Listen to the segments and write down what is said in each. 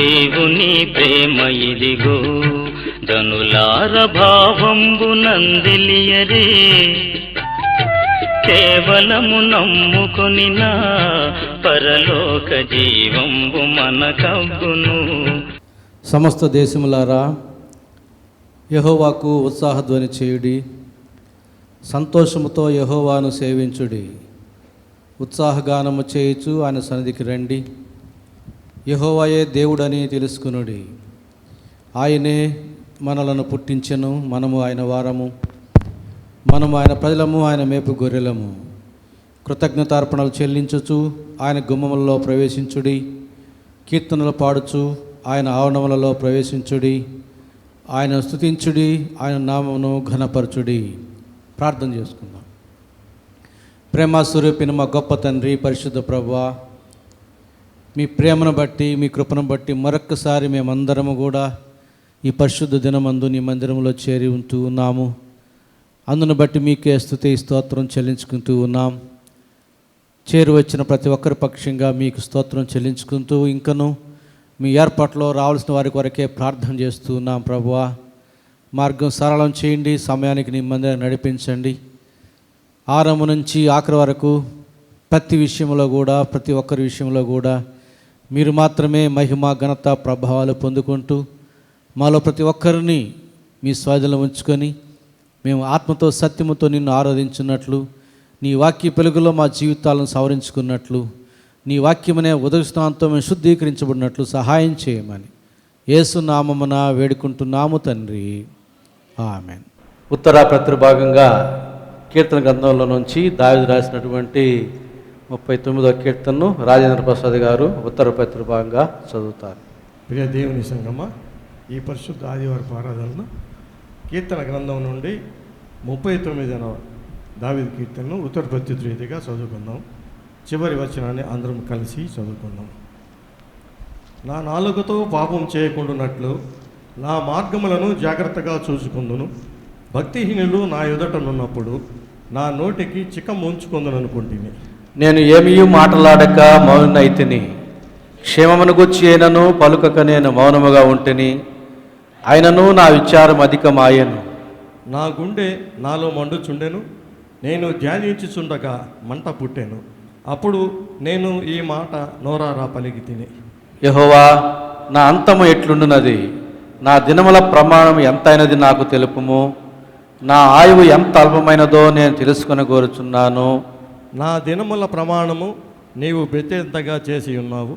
దేవుని ప్రేమ ఇదిగో జనులార భావంబు నందిలియరే కేవలము నమ్ముకొని నా పరలోక జీవంబు మనకవ్వును. సమస్త దేశములారా యెహోవాకు ఉత్సాహధ్వని చేయుడి, సంతోషముతో యెహోవాను సేవించుడి. ఉత్సాహగానము చేయుచు ఆయన సన్నిధికి రండి. యెహోవాయే దేవుడని తెలుసుకునుడి. ఆయనే మనలను పుట్టించెను, మనము ఆయన వారము, మనము ఆయన ప్రజలము, ఆయన మేపు గొర్రెలము. కృతజ్ఞతార్పణలు చెల్లించుచు ఆయన గుమ్మములలో ప్రవేశించుడి. కీర్తనలు పాడుచు ఆయన ఆవరణములలో ప్రవేశించుడి. ఆయన స్తుతించుడి, ఆయన నామమును ఘనపరచుడి. ప్రార్థన చేసుకుందాం. ప్రేమ స్వరూపిన మా గొప్ప తండ్రి, పరిశుద్ధ ప్రభువా, మీ ప్రేమను బట్టి, మీ కృపను బట్టి మరొక్కసారి మేమందరము కూడా ఈ పరిశుద్ధ దినమందు నీ మందిరంలో చేరి ఉంటూ ఉన్నాము. అందును బట్టి మీకే స్తుతి స్తోత్రం చెల్లించుకుంటూ ఉన్నాం. చేరి వచ్చిన ప్రతి ఒక్కరి పక్షంగా మీకు స్తోత్రం చెల్లించుకుంటూ ఇంకను మీ ఏర్పాట్లో రావాల్సిన వారి కొరకే ప్రార్థన చేస్తూ ఉన్నాం. ప్రభువా, మార్గం సరళం చేయండి, సమయానికి నీ మందిరం నడిపించండి. ఆరంభం నుంచి ఆఖరి వరకు ప్రతి విషయంలో కూడా, ప్రతి ఒక్కరి విషయంలో కూడా మీరు మాత్రమే మహిమ, ఘనత, ప్రభావాలు పొందుకుంటూ మాలో ప్రతి ఒక్కరిని మీ స్వాధీనంలో ఉంచుకొని మేము ఆత్మతో సత్యముతో నిన్ను ఆరాధించున్నట్లు, నీ వాక్య వెలుగులో మా జీవితాలను సవరించుకున్నట్లు, నీ వాక్యమనే ఉదయస్థానంతో మేము శుద్ధీకరించబడినట్లు సహాయం చేయమని యేసు నామమున వేడుకుంటున్నాము తండ్రి, ఆమేన్. ఉత్తర ప్రతిభాగంగా కీర్తన గ్రంథంలో నుంచి దావీదు రాసినటువంటి 39వ కీర్తనను రాజేంద్ర ప్రసాద్ గారు ఉత్తర ప్రతిభాగంగా చదువుతారు. ప్రియ దేవుని సంగమ, ఈ పరిశుద్ధ ఆదివారపు ఆరాధనను కీర్తన గ్రంథం నుండి 39వ దావీదు కీర్తనను ఉత్తర ప్రత్యురీతిగా చదువుకుందాం. చివరి వచనాన్ని అందరం కలిసి చదువుకుందాం. నా నాలుకతో పాపం చేయకుండానట్లు నా మార్గములను జాగ్రత్తగా చూసుకుందును. భక్తిహీనులు నా ఎదుటనున్నప్పుడు నా నోటికి చిక్కం ఉంచుకుందుననుకుంటుని. నేను ఏమీ మాటలాడక మౌనైతిని, క్షేమమును గూర్చి అయినను పలుకక నేను మౌనముగా ఉంటిని. ఆయనను నా విచారం అధికమాయెను. నా గుండె నాలో మండుచుండెను, నేను ధ్యానించుచుండగా మంట పుట్టెను. అప్పుడు నేను ఈ మాట నోరారా పలికి తిని. యెహోవా, నా అంతము ఎట్లుండునది? నా దినముల ప్రమాణం ఎంతైనది నాకు తెలుపుము. నా ఆయువు ఎంత అల్పమైనదో నేను తెలుసుకొని కోరుచున్నాను. నా దినముల ప్రమాణము నీవు బెత్తెంతగా చేసి ఉన్నావు.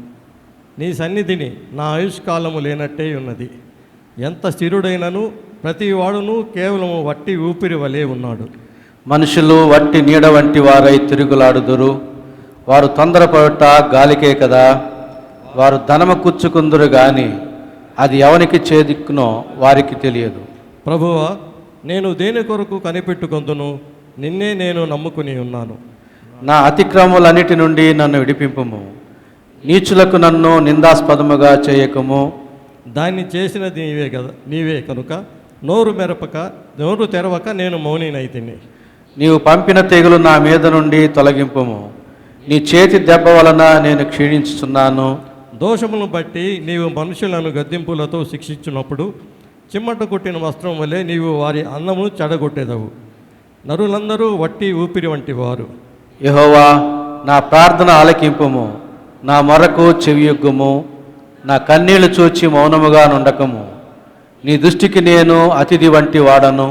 నీ సన్నిధిని నా ఆయుష్కాలము లేనట్టే ఉన్నది. ఎంత స్థిరుడైనను ప్రతి వాడును కేవలము వట్టి ఊపిరి వలె ఉన్నాడు. మనుషులు వట్టి నీడ వంటి వారై తిరుగులాడుదురు. వారు తొందరపడుట గాలికే కదా. వారు ధనము కూర్చుకుందురు గాని అది ఎవనికి చేదిక్కునో వారికి తెలియదు. ప్రభువా, నేను దేని కొరకు కనిపెట్టుకొందును? నిన్నే నేను నమ్ముకుని ఉన్నాను. నా అతిక్రమములన్నిటి నుండి నన్ను విడిపింపుము. నీచులకు నన్ను నిందాస్పదముగా చేయకము. దాన్ని చేసినది నీవే కనుక నోరు తెరవక నేను మౌనినైతిని. నీవు పంపిన తెగులు నా మీద నుండి తొలగింపుము. నీ చేతి దెబ్బ వలన నేను క్షీణించుచున్నాను. దోషములను బట్టి నీవు మనుషులను గద్దింపులతో శిక్షించినప్పుడు చిమ్మట కొట్టిన వస్త్రం వలె నీవు వారి అన్నమును చెడగొట్టేదవు. నరులందరూ వట్టి ఊపిరి వంటి వారు. యెహోవా, నా ప్రార్థన ఆలకింపుము. నా మొరకు చెవియొగ్గుము. నా కన్నీళ్లు చూచి మౌనముగా నుండకము. నీ దృష్టికి నేను అతిథి వంటి వాడను.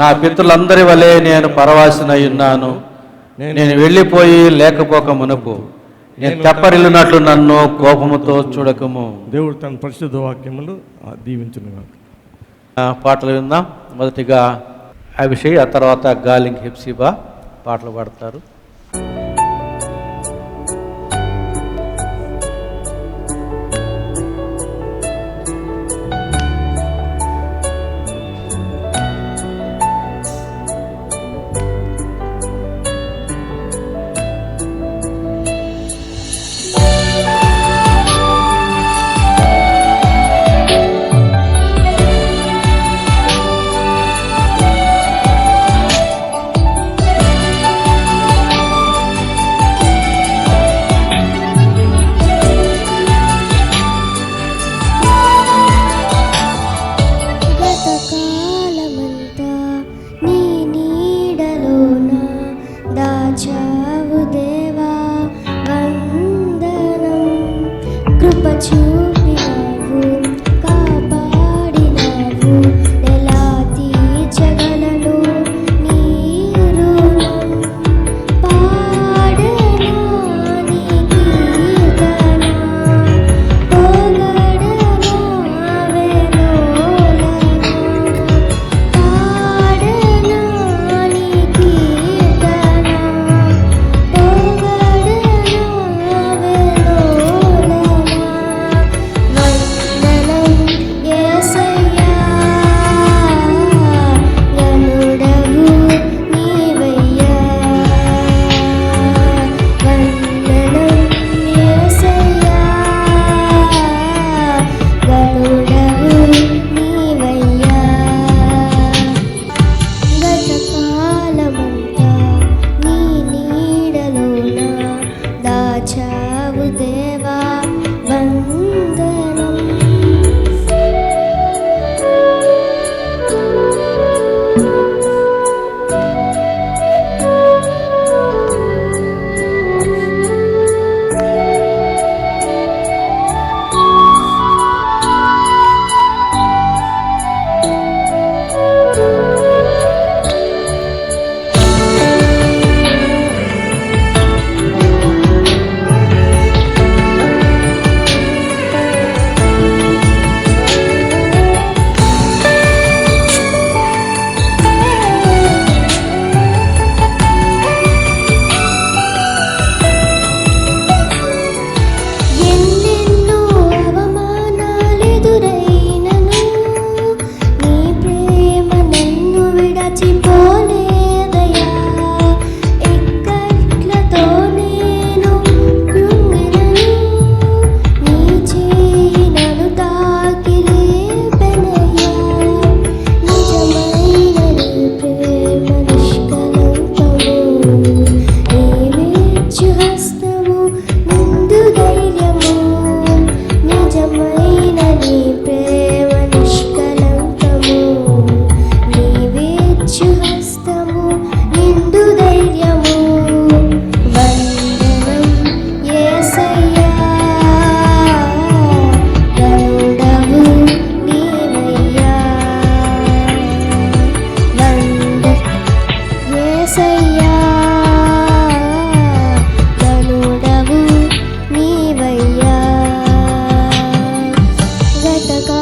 నా పితరులందరి వలె నేను పరవాసినై ఉన్నాను. నేను వెళ్ళిపోయి లేకపోక మునుపు నేను తెప్పరిల్లినట్లు నన్ను కోపముతో చూడకము. దేవుడు తన పరిశుద్ధ వాక్యములు దీవించును. పాటలు విందాం. మొదటిగా అభిషేక్, ఆ తర్వాత గాలింగ్ హెప్సిబా పాటలు పాడతారు.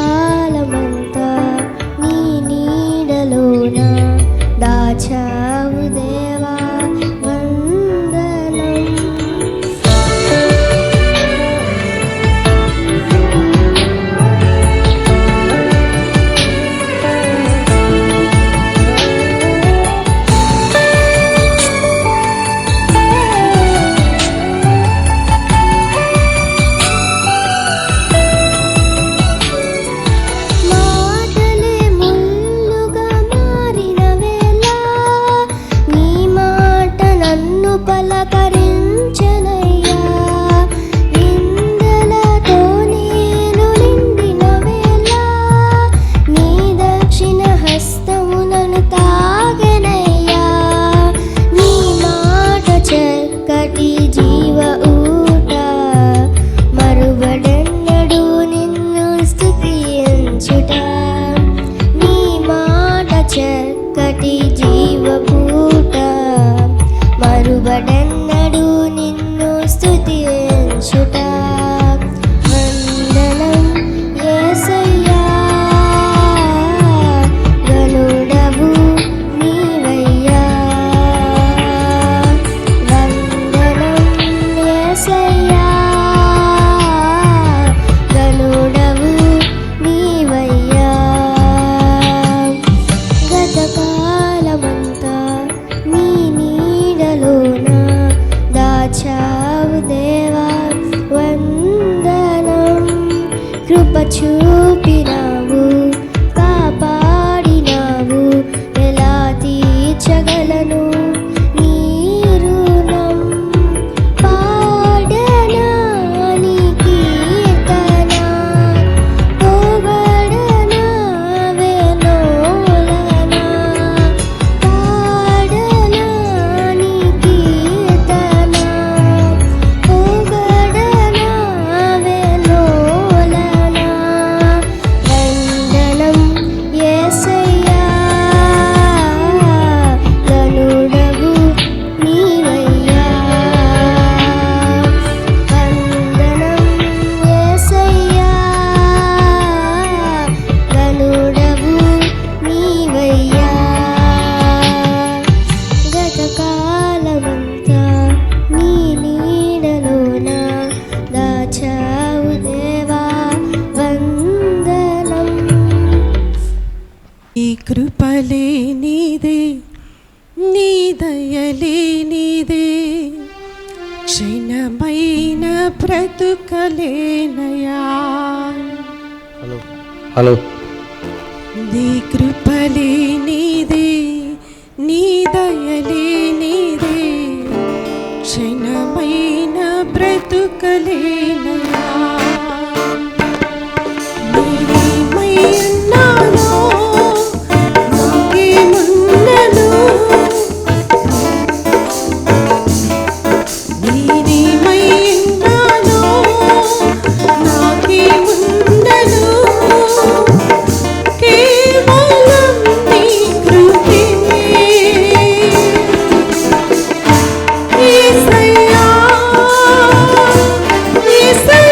కాలమంతా నీ నీడలోన దాచావు దేవా వందనం. మాటలే ముల్లుగా మారిన వేళ నీ మాట నన్ను పలకరించెనయ్యా. నిందలతో నేను నిండిన వేళ నీ దక్షిణ హస్తము నన్ను తాగెనయ్యా. నీ మాట చక్కటి జీవ ఊట, మరువడెన్నడూ నిన్ను స్తుతించుట. నీ మాట చక్కటి జీవ పూట, మరువడెన్నడూ నిన్ను స్తుతించుట. వందనం యేసయ్యా, గనుడవు నీవయ్యా. వందనం యేసయ్యా, గనుడవు నీవయ్యా. గతకాలమంతా నీ నీడలోన దాచావు దేవా వందనం. కృప చూపినావు, కాపాడినావు, ఎలా తీర్చగలను నీ రుణం. పాడనా నీ కీర్తన, పొగడనా వేణోలనా. పాడనా నీ కీర్తన, పొగడనా వేణోలనా. వందనం యేసయ్యా, గనుడవు నీవయ్యా. వందనం యేసయ్యా, గనుడవు నీవయ్యా. గతకాలమంతా నీ నీడలోన దాచావు దేవా వందనం. నీ కృపలే నీదే, నీ దయలే నీదే, క్షణమైన బ్రతుకలేనయా. హలో నీ కృపలే నీదే, నీ దయలే నీదే, క్షణమైన బ్రతుకలేనయా. నీవేమై ఉన్నానో నాకేమున్నను, నీవేమై ఉన్నానో నాకేమున్నను, కేవలం నీ కృపే. యేసయ్యా, యేసయ్యా,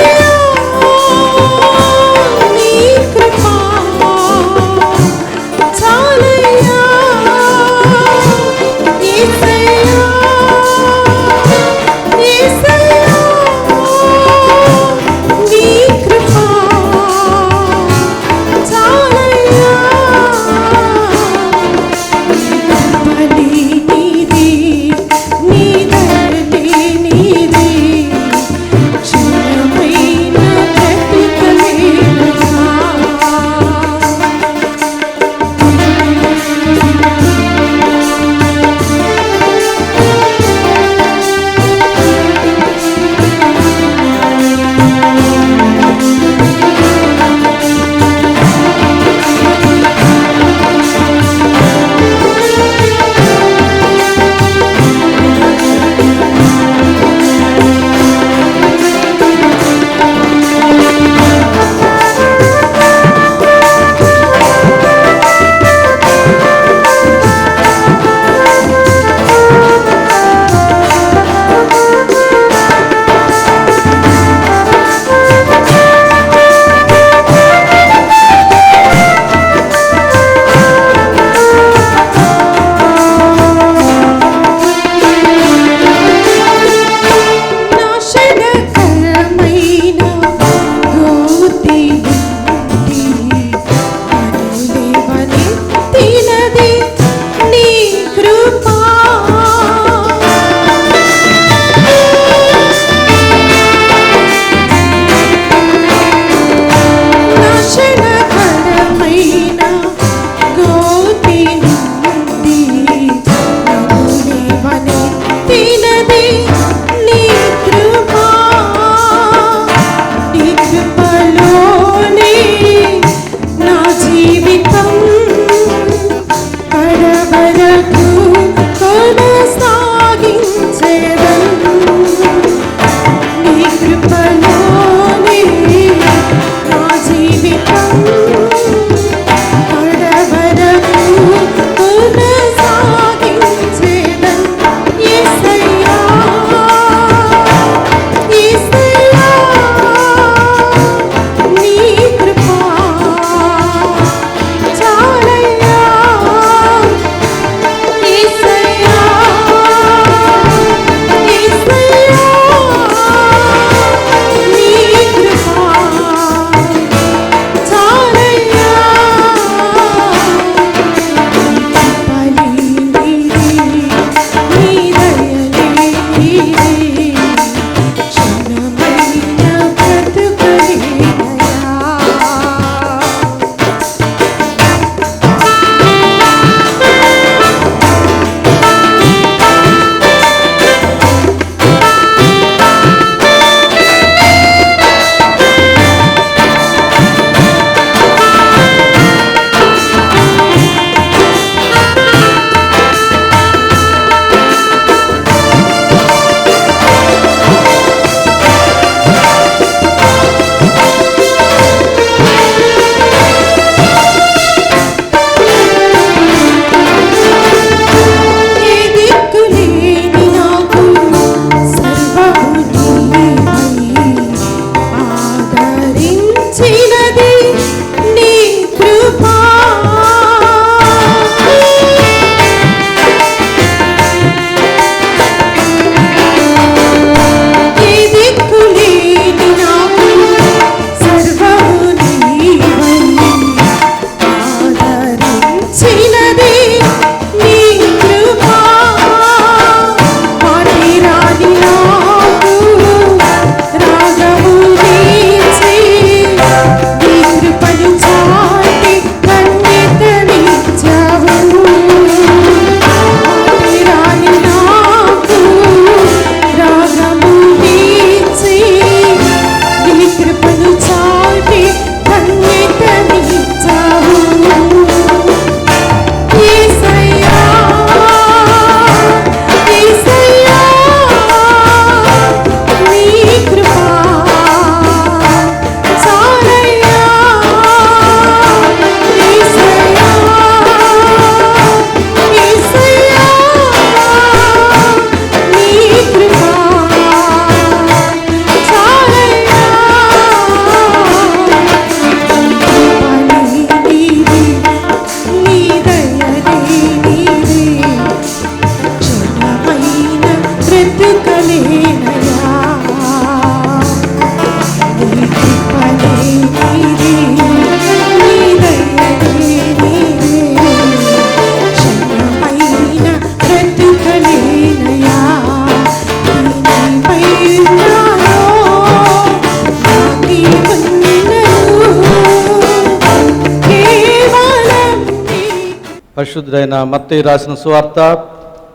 పరిశుద్ధుడైన మత్తయి రాసిన సువార్త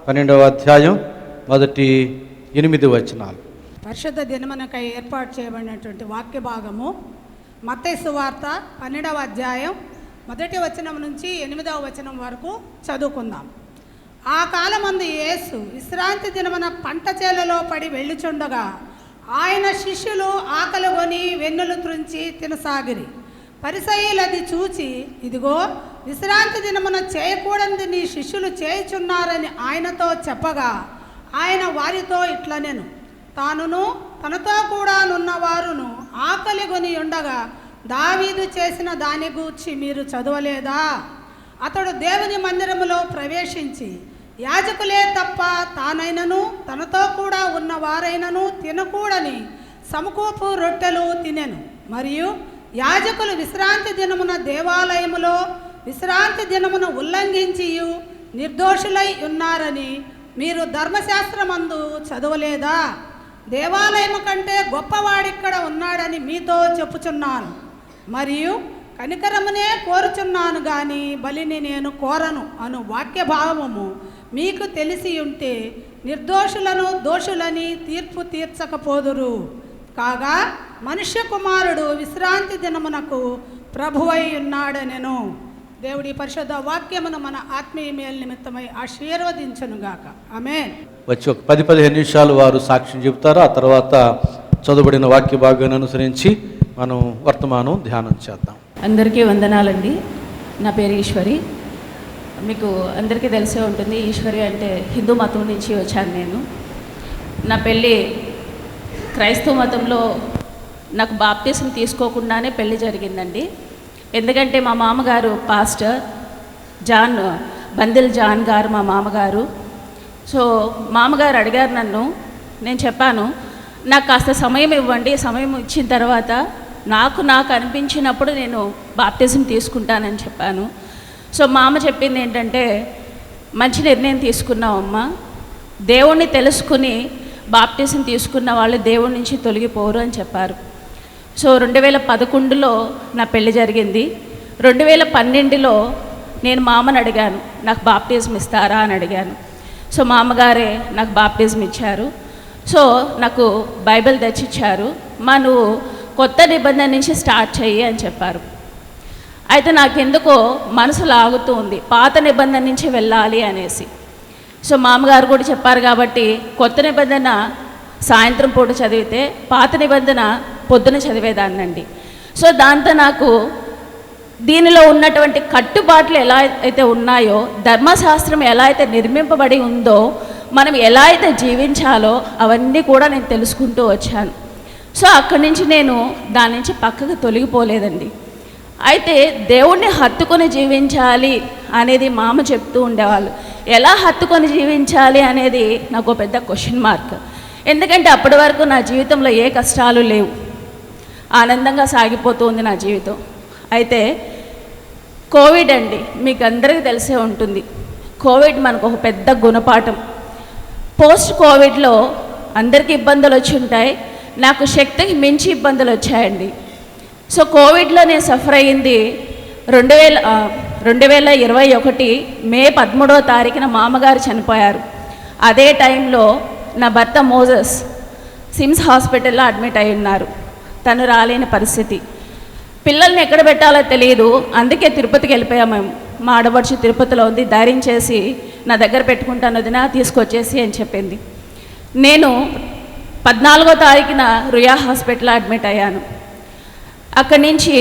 12వ అధ్యాయం మొదటి 8 వచనాలు. పరిశుద్ధ దినమునకై ఏర్పాటు చేయబడినటువంటి వాక్య భాగము మత్తయి సువార్త 12వ అధ్యాయం మొదటి వచనం నుంచి 8వ వచనం వరకు చదువుకుందాం. ఆ కాలమందు యేసు విశ్రాంతి దినమున పంట చేలలో పడి వెళ్ళుచుండగా ఆయన శిష్యులు ఆకలిగొని వెన్నులు త్రుంచి తినసాగిరి. పరిసయ్యులది చూచి, ఇదిగో విశ్రాంతి దినమున చేయకూడనిది నీ శిష్యులు చేయుచున్నారని ఆయనతో చెప్పగా ఆయన వారితో ఇట్లనెను, తానును తనతో కూడా నున్నవారును ఆకలిగొని ఉండగా దావీదు చేసిన దాని గూర్చి మీరు చదవలేదా? అతడు దేవుని మందిరములో ప్రవేశించి యాజకులే తప్ప తానైనను తనతో కూడా ఉన్నవారైనను తినకూడని సమకూపు రొట్టెలు తినెను. మరియు యాజకులు విశ్రాంతి దినమున దేవాలయములో విశ్రాంతి దినమున ఉల్లంఘించి నిర్దోషులై ఉన్నారని మీరు ధర్మశాస్త్రమందు చదవలేదా? దేవాలయము కంటే గొప్పవాడిక్కడ ఉన్నాడని మీతో చెప్పుచున్నాను. మరియు కనికరమునే కోరుచున్నాను గాని బలిని నేను కోరను అను వాక్య భావము మీకు తెలిసి ఉంటే నిర్దోషులను దోషులని తీర్పు తీర్చకపోదురు. కాగా మనుష్య కుమారుడు విశ్రాంతి దినమునకు ప్రభువై ఉన్నాడనెను. దేవుడి పరిశుద్ధ వాక్యమును మన ఆత్మీయ మేలు నిమిత్తమై ఆశీర్వదించునుగాక. ఆమేన్. వచ్చి ఒక 10-15 నిమిషాలు వారు సాక్ష్యం చెబుతారు. ఆ తర్వాత చదువుబడిన వాక్య భాగాన్ని అనుసరించి మనం వర్తమానం ధ్యానం చేద్దాం. అందరికీ వందనాలండి. నా పేరు ఈశ్వరి. మీకు అందరికీ తెలిసే ఉంటుంది, ఈశ్వరి అంటే హిందూ మతం నుంచి వచ్చాను నేను. నా పెళ్ళి క్రైస్తవ మతంలో నాకు బాప్టిజం తీసుకోకుండానే పెళ్లి జరిగిందండి. ఎందుకంటే మా మామగారు పాస్టర్ బందిల్ జాన్ గారు మా మామగారు. సో మామగారు అడిగారు నన్ను. నేను చెప్పాను, నాకు కాస్త సమయం ఇవ్వండి, సమయం ఇచ్చిన తర్వాత నాకు అనిపించినప్పుడు నేను బాప్టిజం తీసుకుంటానని చెప్పాను. సో మా అమ్మ చెప్పింది ఏంటంటే, మంచి నిర్ణయం తీసుకున్నావమ్మా, దేవుణ్ణి తెలుసుకుని బాప్టిజం తీసుకున్న వాళ్ళు దేవుడి నుంచి తొలగిపోరు అని చెప్పారు. సో 2011లో నా పెళ్లి జరిగింది. 2012లో నేను మా అమ్మని అడిగాను, నాకు బాప్టిజం ఇస్తారా అని అడిగాను. సో మా అమ్మగారే నాకు బాప్టిజం ఇచ్చారు. సో నాకు బైబిల్ తెచ్చిచ్చారు. నువ్వు కొత్త నిబంధన నుంచి స్టార్ట్ చెయ్యి అని చెప్పారు. అయితే నాకెందుకో మనసు లాగుతూ ఉంది, పాత నిబంధన నుంచి వెళ్ళాలి అనేసి. సో మామగారు కూడా చెప్పారు కాబట్టి కొత్త నిబంధన సాయంత్రం పూట చదివితే పాత నిబంధన పొద్దున చదివేదాన్నండి. సో దాంతో నాకు దీనిలో ఉన్నటువంటి కట్టుబాట్లు ఎలా అయితే ఉన్నాయో, ధర్మశాస్త్రం ఎలా అయితే నిర్మింపబడి ఉందో, మనం ఎలా అయితే జీవించాలో అవన్నీ కూడా నేను తెలుసుకుంటూ వచ్చాను. సో అక్కడి నుంచి నేను దాని నుంచి పక్కకు తొలగిపోలేదండి. అయితే దేవుణ్ణి హత్తుకొని జీవించాలి అనేది మా అమ్మ చెప్తూ ఉండేవాళ్ళు. ఎలా హత్తుకొని జీవించాలి అనేది నాకు పెద్ద క్వశ్చన్ మార్క్. ఎందుకంటే అప్పటి వరకు నా జీవితంలో ఏ కష్టాలు లేవు, ఆనందంగా సాగిపోతూ ఉంది నా జీవితం. అయితే కోవిడ్ అండి, మీకు అందరికీ తెలిసే ఉంటుంది. కోవిడ్ మనకు ఒక పెద్ద గుణపాఠం. పోస్ట్ కోవిడ్లో అందరికీ ఇబ్బందులు వచ్చి ఉంటాయి, నాకు శక్తికి మించి ఇబ్బందులు వచ్చాయండి. సో కోవిడ్లో నేను సఫర్ అయ్యింది 2021 మే 13వ తారీఖున మా అమ్మగారు చనిపోయారు. అదే టైంలో నా భర్త మోజస్ సిమ్స్ హాస్పిటల్లో అడ్మిట్ అయి ఉన్నారు. తను రాలేని పరిస్థితి. పిల్లల్ని ఎక్కడ పెట్టాలో తెలియదు, అందుకే తిరుపతికి వెళ్ళిపోయాము మేము. మా ఆడపడుచు తిరుపతిలో ఉంది, ధైర్యం చేసి నా దగ్గర పెట్టుకుంటాను వదినా, తీసుకొచ్చేసి అని చెప్పింది. నేను 14వ తారీఖున రుయా హాస్పిటల్లో అడ్మిట్ అయ్యాను. అక్కడి నుంచి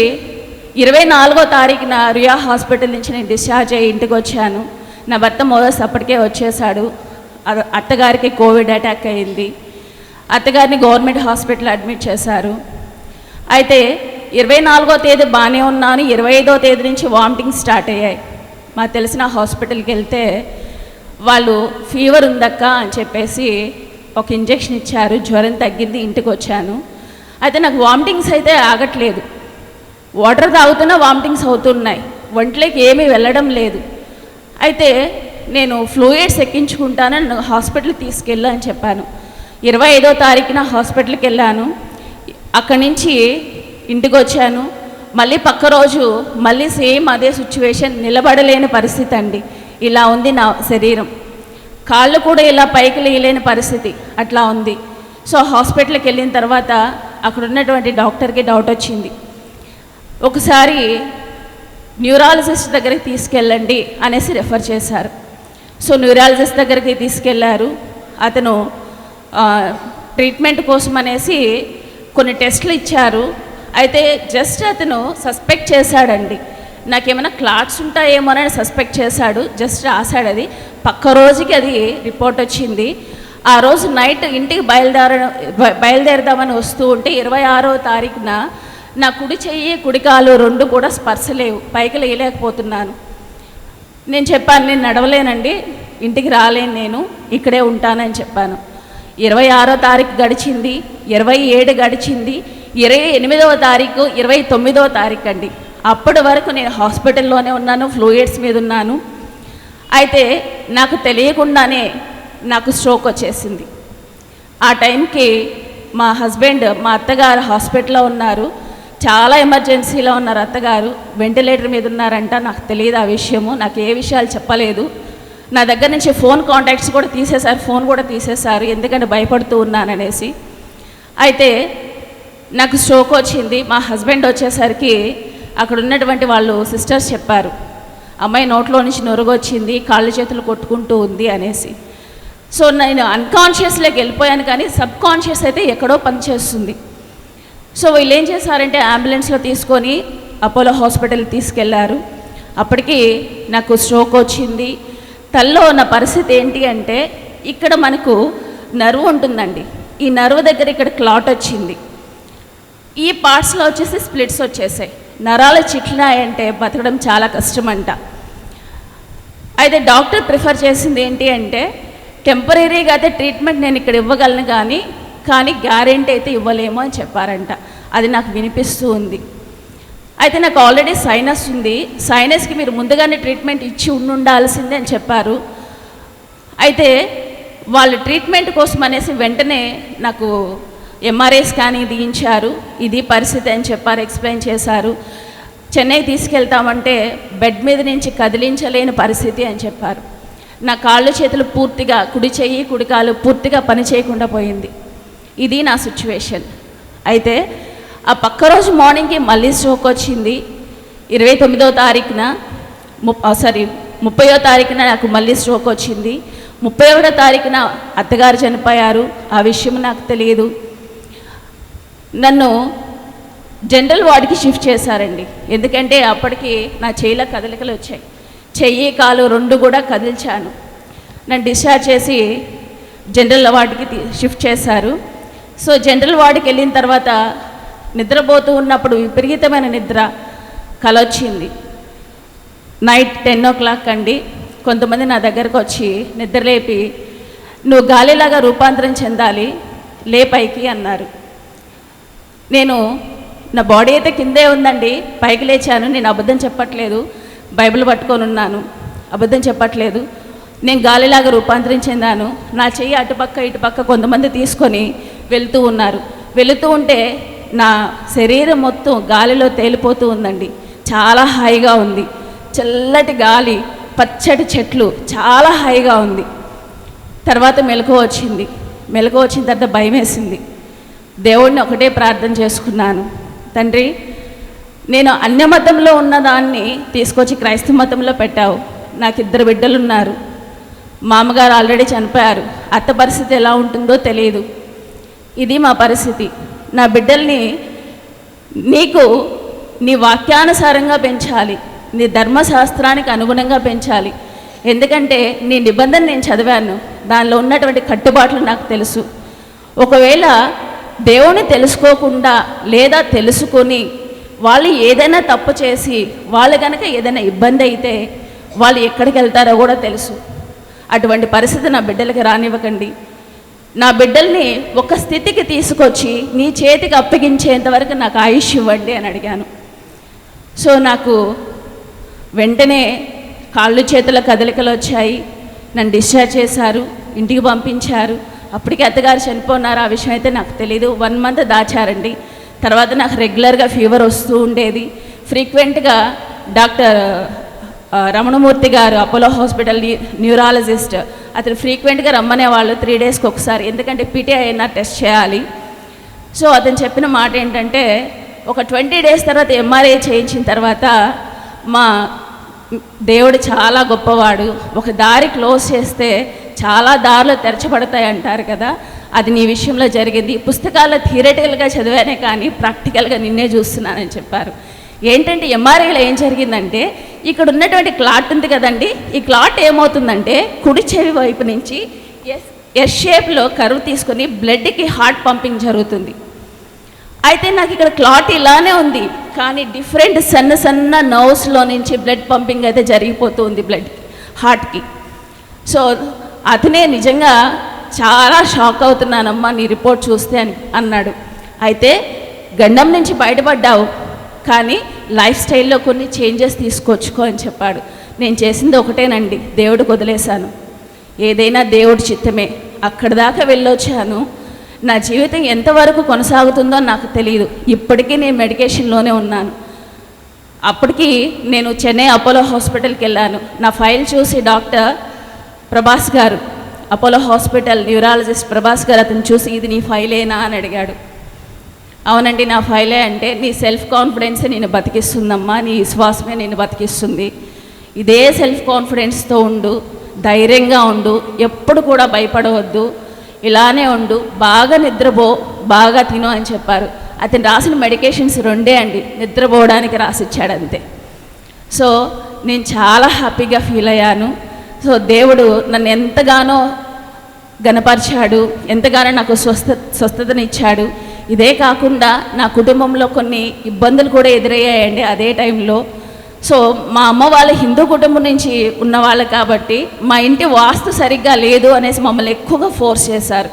24వ తారీఖున రుయా హాస్పిటల్ నుంచి నేను డిశ్చార్జ్ అయ్యి ఇంటికి వచ్చాను. నా భర్త మోదస్ అప్పటికే వచ్చేసాడు. అత్తగారికి కోవిడ్ అటాక్ అయింది. అత్తగారిని గవర్నమెంట్ హాస్పిటల్ అడ్మిట్ చేశారు. అయితే 24వ తేదీ బాగానే ఉన్నాను, 25వ తేదీ నుంచి వామిటింగ్ స్టార్ట్ అయ్యాయి. మాకు తెలిసిన హాస్పిటల్కి వెళ్తే వాళ్ళు ఫీవర్ ఉందక్క అని చెప్పేసి ఒక ఇంజెక్షన్ ఇచ్చారు, జ్వరం తగ్గింది, ఇంటికి వచ్చాను. అయితే నాకు వామిటింగ్స్ అయితే ఆగట్లేదు, వాటర్ తాగుతున్నా వామిటింగ్స్ అవుతున్నాయి, ఒంట్లోకి ఏమీ వెళ్ళడం లేదు. అయితే నేను ఫ్లూయిడ్స్ ఎక్కించుకుంటానని హాస్పిటల్కి తీసుకెళ్ళా అని చెప్పాను. 25వ తారీఖున హాస్పిటల్కి వెళ్ళాను. అక్కడి నుంచి ఇంటికి వచ్చాను. మళ్ళీ పక్క రోజు మళ్ళీ సేమ్ అదే సిచ్యువేషన్, నిలబడలేని పరిస్థితి అండి. ఇలా ఉంది నా శరీరం, కాళ్ళు కూడా ఇలా పైకి లేయలేని పరిస్థితి అట్లా ఉంది. సో హాస్పిటల్కి వెళ్ళిన తర్వాత అక్కడ ఉన్నటువంటి డాక్టర్కి డౌట్ వచ్చింది. ఒకసారి న్యూరాలజిస్ట్ దగ్గరికి తీసుకెళ్ళండి అనేసి రెఫర్ చేశారు. సో న్యూరాలజిస్ట్ దగ్గరికి తీసుకెళ్లారు. అతను ట్రీట్మెంట్ కోసం అనేసి కొన్ని టెస్టులు ఇచ్చారు. అయితే జస్ట్ అతను సస్పెక్ట్ చేశాడండి, నాకేమైనా క్లాట్స్ ఉంటాయేమోనని సస్పెక్ట్ చేశాడు. జస్ట్ రాశాడు. అది పక్క రోజుకి అది రిపోర్ట్ వచ్చింది. ఆ రోజు నైట్ ఇంటికి బయలుదేరదామని వస్తూ ఉంటే 26వ తారీఖున నా కుడి చెయ్యి కుడి కాలు రెండు కూడా స్పర్శ లేవు, పైకి లేయలేకపోతున్నాను. నేను చెప్పాను, నేను నడవలేనండి, ఇంటికి రాలేను, నేను ఇక్కడే ఉంటానని చెప్పాను. 26వ తారీఖు గడిచింది, 27 గడిచింది, 28వ తారీఖు, 29వ తారీఖు అండి. అప్పటి వరకు నేను హాస్పిటల్లోనే ఉన్నాను, ఫ్లూయిడ్స్ మీద ఉన్నాను. అయితే నాకు తెలియకుండానే నాకు స్ట్రోక్ వచ్చేసింది. ఆ టైంకి మా హస్బెండ్, మా అత్తగారు హాస్పిటల్లో ఉన్నారు, చాలా ఎమర్జెన్సీలో ఉన్నారు. అత్తగారు వెంటిలేటర్ మీద ఉన్నారంట. నాకు తెలియదు ఆ విషయము, నాకు ఏ విషయాలు చెప్పలేదు. నా దగ్గర నుంచి ఫోన్ కాంటాక్ట్స్ కూడా తీసేశారు, ఫోన్ కూడా తీసేశారు, ఎందుకంటే భయపడుతూ ఉన్నాననేసి. అయితే నాకు స్ట్రోక్ వచ్చింది. మా హస్బెండ్ వచ్చేసరికి అక్కడ ఉన్నటువంటి వాళ్ళు సిస్టర్స్ చెప్పారు, అమ్మాయి నోట్లో నుంచి నొరుగు వచ్చింది, కాళ్ళు చేతులు కొట్టుకుంటూ ఉంది అనేసి. సో నేను అన్కాన్షియస్లోకి వెళ్ళిపోయాను, కానీ సబ్ కాన్షియస్ అయితే ఎక్కడో పనిచేస్తుంది. సో వీళ్ళు ఏం చేశారంటే అంబులెన్స్లో తీసుకొని అపోలో హాస్పిటల్కి తీసుకెళ్లారు. అప్పటికి నాకు స్ట్రోక్ వచ్చింది. తల్లో ఉన్న పరిస్థితి ఏంటి అంటే, ఇక్కడ మనకు నర్వ్ ఉంటుందండి, ఈ నర్వ్ దగ్గర ఇక్కడ క్లాట్ వచ్చింది. ఈ పార్ట్స్లో వచ్చేసి స్ప్లిట్స్ వచ్చేసాయి. నరాలు చిట్లినాయంటే బతకడం చాలా కష్టమంట. అయితే డాక్టర్ ప్రిఫర్ చేసింది ఏంటి అంటే, టెంపరీగా అయితే ట్రీట్మెంట్ నేను ఇక్కడ ఇవ్వగలను కానీ గ్యారెంటీ అయితే ఇవ్వలేము అని చెప్పారంట. అది నాకు వినిపిస్తూ ఉంది. అయితే నాకు ఆల్రెడీ సైనస్ ఉంది, సైనస్కి మీరు ముందుగానే ట్రీట్మెంట్ ఇచ్చి ఉండాల్సిందే అని చెప్పారు. అయితే వాళ్ళు ట్రీట్మెంట్ కోసం అనేసి వెంటనే నాకు ఎంఆర్ఐ స్కానింగ్ తీయించారు. ఇది పరిస్థితి అని చెప్పారు, ఎక్స్ప్లెయిన్ చేశారు. చెన్నై తీసుకెళ్తామంటే బెడ్ మీద నుంచి కదిలించలేని పరిస్థితి అని చెప్పారు. నా కాళ్ళు చేతులు పూర్తిగా, కుడి చెయ్యి కుడి కాలు పూర్తిగా పని చేయకుండా పోయింది. ఇది నా సిచ్యువేషన్. అయితే ఆ పక్క రోజు మార్నింగ్కి మళ్ళీ స్ట్రోక్ వచ్చింది. 29వ తారీఖున 30వ తారీఖున నాకు మళ్ళీ స్ట్రోక్ వచ్చింది. 31వ తారీఖున అత్తగారు చనిపోయారు. ఆ విషయం నాకు తెలియదు. నన్ను జనరల్ వార్డుకి షిఫ్ట్ చేశారండి. ఎందుకంటే అప్పటికి నా చేయిల కదలికలు వచ్చాయి, చెయ్యి కాలు రెండు కూడా కదిల్చాను. నన్ను డిశ్చార్జ్ చేసి జనరల్ వార్డుకి షిఫ్ట్ చేశారు. సో జనరల్ వార్డుకి వెళ్ళిన తర్వాత నిద్రపోతూ ఉన్నప్పుడు విపరీతమైన నిద్ర కలొచ్చింది. నైట్ 10 o'clock అండి. కొంతమంది నా దగ్గరకు వచ్చి నిద్రలేపి, నువ్వు గాలిలాగా రూపాంతరం చెందాలి, లే పైకి అన్నారు. నేను, నా బాడీ అయితే కిందే ఉందండి, పైకి లేచాను. నేను అబద్ధం చెప్పట్లేదు, బైబిల్ పట్టుకొని ఉన్నాను, అబద్ధం చెప్పట్లేదు. నేను గాలిలాగా రూపాంతరం చెందాను. నా చెయ్యి అటుపక్క ఇటుపక్క కొంతమంది తీసుకొని వెళుతూ ఉన్నారు. వెళుతూ ఉంటే నా శరీరం మొత్తం గాలిలో తేలిపోతూ ఉందండి. చాలా హాయిగా ఉంది, చల్లటి గాలి, పచ్చటి చెట్లు, చాలా హాయిగా ఉంది. తర్వాత మెలకువ వచ్చింది. మెలకువ వచ్చిన తర్వాత భయం వేసింది. దేవుడిని ఒకటే ప్రార్థన చేసుకున్నాను, తండ్రి, నేను అన్య మతంలో ఉన్నదాన్ని తీసుకొచ్చి క్రైస్తవ మతంలో పెట్టావు. నాకు 2 బిడ్డలు ఉన్నారు. మా అమ్మగారు ఆల్రెడీ చనిపోయారు. అత్త పరిస్థితి ఎలా ఉంటుందో తెలియదు. ఇది మా పరిస్థితి. నా బిడ్డల్ని నీకు నీ వాక్యానుసారంగా పెంచాలి, నీ ధర్మశాస్త్రానికి అనుగుణంగా పెంచాలి. ఎందుకంటే నీ నిబంధన నేను చదివాను, దానిలో ఉన్నటువంటి కట్టుబాట్లు నాకు తెలుసు. ఒకవేళ దేవుని తెలుసుకోకుండా లేదా తెలుసుకొని వాళ్ళు ఏదైనా తప్పు చేసి వాళ్ళు కనుక ఏదైనా ఇబ్బంది అయితే వాళ్ళు ఎక్కడికి వెళ్తారో కూడా తెలుసు. అటువంటి పరిస్థితి నా బిడ్డలకి రానివ్వకండి. నా బిడ్డల్ని ఒక స్థితికి తీసుకొచ్చి నీ చేతికి అప్పగించేంత వరకు నాకు ఆయుష్ ఇవ్వండి అని అడిగాను. సో నాకు వెంటనే కాళ్ళు చేతుల కదలికలు వచ్చాయి. నన్ను డిశ్చార్జ్ చేశారు, ఇంటికి పంపించారు. అప్పటికే అత్తగారు చనిపోన్నారు. ఆ విషయం అయితే నాకు తెలీదు. 1 month దాచారండి. తర్వాత నాకు రెగ్యులర్గా ఫీవర్ వస్తూ ఉండేది. ఫ్రీక్వెంట్గా డాక్టర్ రమణమూర్తి గారు అపోలో హాస్పిటల్ న్యూరాలజిస్ట్, అతను ఫ్రీక్వెంట్గా రమ్మనేవాళ్ళు 3 డేస్కి ఒకసారి, ఎందుకంటే PTINR టెస్ట్ చేయాలి. సో అతను చెప్పిన మాట ఏంటంటే, ఒక 20 డేస్ తర్వాత MRI చేయించిన తర్వాత మా దేవుడు చాలా గొప్పవాడు, ఒక దారి క్లోజ్ చేస్తే చాలా దారులు తెరచబడతాయి అంటారు కదా, అది నీ విషయంలో జరిగింది. పుస్తకాల్లో థియరిటికల్గా చదివానే కానీ ప్రాక్టికల్గా నిన్నే చూస్తున్నానని చెప్పారు. ఏంటంటే MRIలో ఏం జరిగిందంటే, ఇక్కడ ఉన్నటువంటి క్లాట్ ఉంది కదండి, ఈ క్లాట్ ఏమవుతుందంటే కుడి చెవి వైపు నుంచి ఎస్ షేప్లో కరువు తీసుకొని బ్లడ్కి హార్ట్ పంపింగ్ జరుగుతుంది. అయితే నాకు ఇక్కడ క్లాట్ ఇలానే ఉంది, కానీ డిఫరెంట్ సన్న సన్న నర్వ్స్లో నుంచి బ్లడ్ పంపింగ్ అయితే జరిగిపోతుంది బ్లడ్ హార్ట్కి. సో అతనే నిజంగా చాలా షాక్ అవుతున్నానమ్మా నీ రిపోర్ట్ చూస్తే అని అన్నాడు. అయితే గండం నుంచి బయటపడ్డావు, కానీ లైఫ్ స్టైల్లో కొన్ని చేంజెస్ తీసుకొచ్చుకో అని చెప్పాడు. నేను చేసింది ఒకటేనండి, దేవుడికి వదిలేశాను. ఏదైనా దేవుడి చిత్తమే, అక్కడి దాకా వెళ్ళొచ్చాను. నా జీవితం ఎంతవరకు కొనసాగుతుందో నాకు తెలియదు. ఇప్పటికీ నేను మెడికేషన్లోనే ఉన్నాను. అప్పటికి నేను చెన్నై అపోలో హాస్పిటల్కి వెళ్ళాను. నా ఫైల్ చూసి డాక్టర్ ప్రభాస్ గారు, అపోలో హాస్పిటల్ న్యూరాలజిస్ట్ ప్రభాస్ గారు, అతను చూసి ఇది నీ ఫైలేనా అని అడిగాడు. అవునండి నా ఫైలే అంటే, నీ సెల్ఫ్ కాన్ఫిడెన్సే నేను బతికిస్తుందమ్మా, నీ విశ్వాసమే నేను బతికిస్తుంది. ఇదే సెల్ఫ్ కాన్ఫిడెన్స్తో ఉండు, ధైర్యంగా ఉండు, ఎప్పుడు కూడా భయపడవద్దు, ఇలానే ఉండు, బాగా నిద్రపో, బాగా తిను అని చెప్పారు. అతను రాసిన మెడికేషన్స్ 2 అండి, నిద్రపోవడానికి రాసిచ్చాడు అంతే. సో నేను చాలా హ్యాపీగా ఫీల్ అయ్యాను. సో దేవుడు నన్ను ఎంతగానో గణపరిచాడు, ఎంతగానో నాకు స్వస్థతనిచ్చాడు. ఇదే కాకుండా నా కుటుంబంలో కొన్ని ఇబ్బందులు కూడా ఎదురయ్యాయండి అదే టైంలో. సో మా అమ్మ వాళ్ళ హిందూ కుటుంబం నుంచి ఉన్నవాళ్ళు కాబట్టి మా ఇంటి వాస్తు సరిగ్గా లేదు అనేసి మమ్మల్ని ఎక్కువగా ఫోర్స్ చేశారు.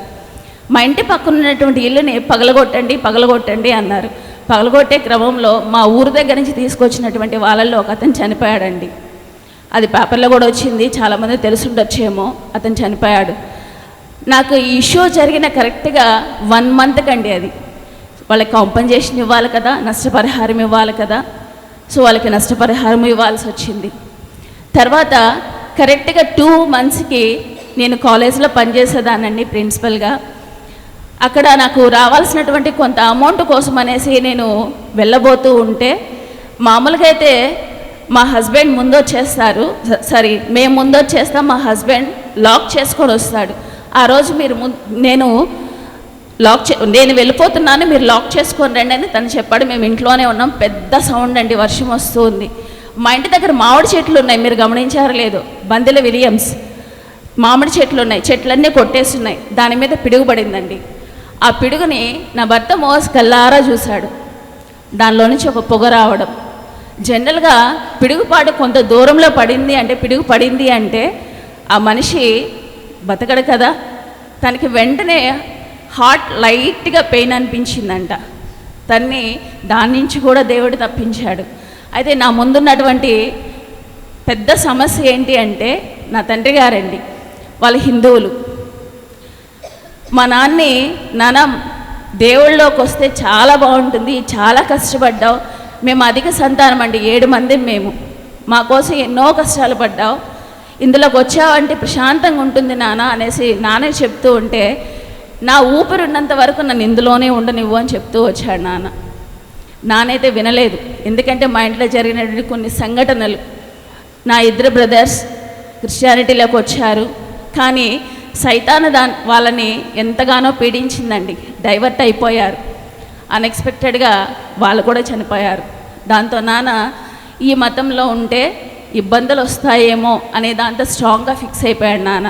మా ఇంటి పక్కన ఉన్నటువంటి ఇల్లుని పగలగొట్టండి అన్నారు. పగలగొట్టే క్రమంలో మా ఊరు దగ్గర నుంచి తీసుకొచ్చినటువంటి వాళ్ళల్లో ఒక అతను చనిపోయాడండి. అది పేపర్లో కూడా వచ్చింది, చాలామంది తెలుసుండొచ్చేమో. అతను చనిపోయాడు. నాకు ఈ ఇష్యూ జరిగిన కరెక్ట్గా 1 మంత్ కండి. అది వాళ్ళకి కాంపెన్సేషన్ ఇవ్వాలి కదా, నష్టపరిహారం ఇవ్వాలి కదా. సో వాళ్ళకి నష్టపరిహారం ఇవ్వాల్సి వచ్చింది. తర్వాత కరెక్ట్గా 2 మంత్స్కి నేను కాలేజీలో పనిచేసేదానండి ప్రిన్సిపల్గా. అక్కడ నాకు రావాల్సినటువంటి కొంత అమౌంట్ కోసం అనేసి నేను వెళ్ళబోతూ ఉంటే, మామూలుగా అయితే మా హస్బెండ్ ముందొచ్చేస్తారు, మేము ముందొచ్చేస్తాం, మా హస్బెండ్ లాక్ చేసుకొని వస్తాడు. ఆ రోజు నేను వెళ్ళిపోతున్నాను, మీరు లాక్ చేసుకొని రండి అని తను చెప్పాడు. మేము ఇంట్లోనే ఉన్నాం. పెద్ద సౌండ్ అండి, వర్షం వస్తుంది. మా ఇంటి దగ్గర మామిడి చెట్లు ఉన్నాయి, మీరు గమనించారో లేదో, బందెల విలియమ్స్ మామిడి చెట్లు ఉన్నాయి, చెట్లన్నీ కొట్టేస్తున్నాయి. దాని మీద పిడుగుపడిందండి. ఆ పిడుగుని నా భర్త మోస్ కల్లారా చూశాడు. దానిలో నుంచి ఒక పొగ రావడం. జనరల్గా పిడుగుపాటు కొంత దూరంలో పిడుగు పడింది అంటే ఆ మనిషి బతకడు కదా. తనకి వెంటనే హార్ట్ లైట్గా పెయిన్ అనిపించిందంట. తన్ని దాని నుంచి కూడా దేవుడు తప్పించాడు. అయితే నా ముందున్నటువంటి పెద్ద సమస్య ఏంటి అంటే, నా తండ్రి గారండి, వాళ్ళు హిందువులు. మా నాన్న దేవుళ్ళలోకి వస్తే చాలా బాగుంటుంది, చాలా కష్టపడ్డావు, మేము అధిక సంతానం అండి, 7 మంది మేము, మా కోసం ఎన్నో కష్టాలు పడ్డావు, ఇందులోకి వచ్చావంటే ప్రశాంతంగా ఉంటుంది నాన్న అనేసి నాన్న చెప్తూ ఉంటే, నా ఊపిరి ఉన్నంత వరకు నన్ను ఇందులోనే ఉండనివ్వు అని చెప్తూ వచ్చాడు నాన్నైతే వినలేదు. ఎందుకంటే మా ఇంట్లో జరిగినటువంటి కొన్ని సంఘటనలు, నా 2 బ్రదర్స్ క్రిస్టియానిటీలోకి వచ్చారు, కానీ సైతాను వాళ్ళని ఎంతగానో పీడించిందండి. డైవర్ట్ అయిపోయారు. అన్ఎక్స్పెక్టెడ్గా వాళ్ళు కూడా చనిపోయారు. దాంతో నాన్న ఈ మతంలో ఉంటే ఇబ్బందులు వస్తాయేమో అనే దాంతో స్ట్రాంగ్గా ఫిక్స్ అయిపోయాడు నాన్న.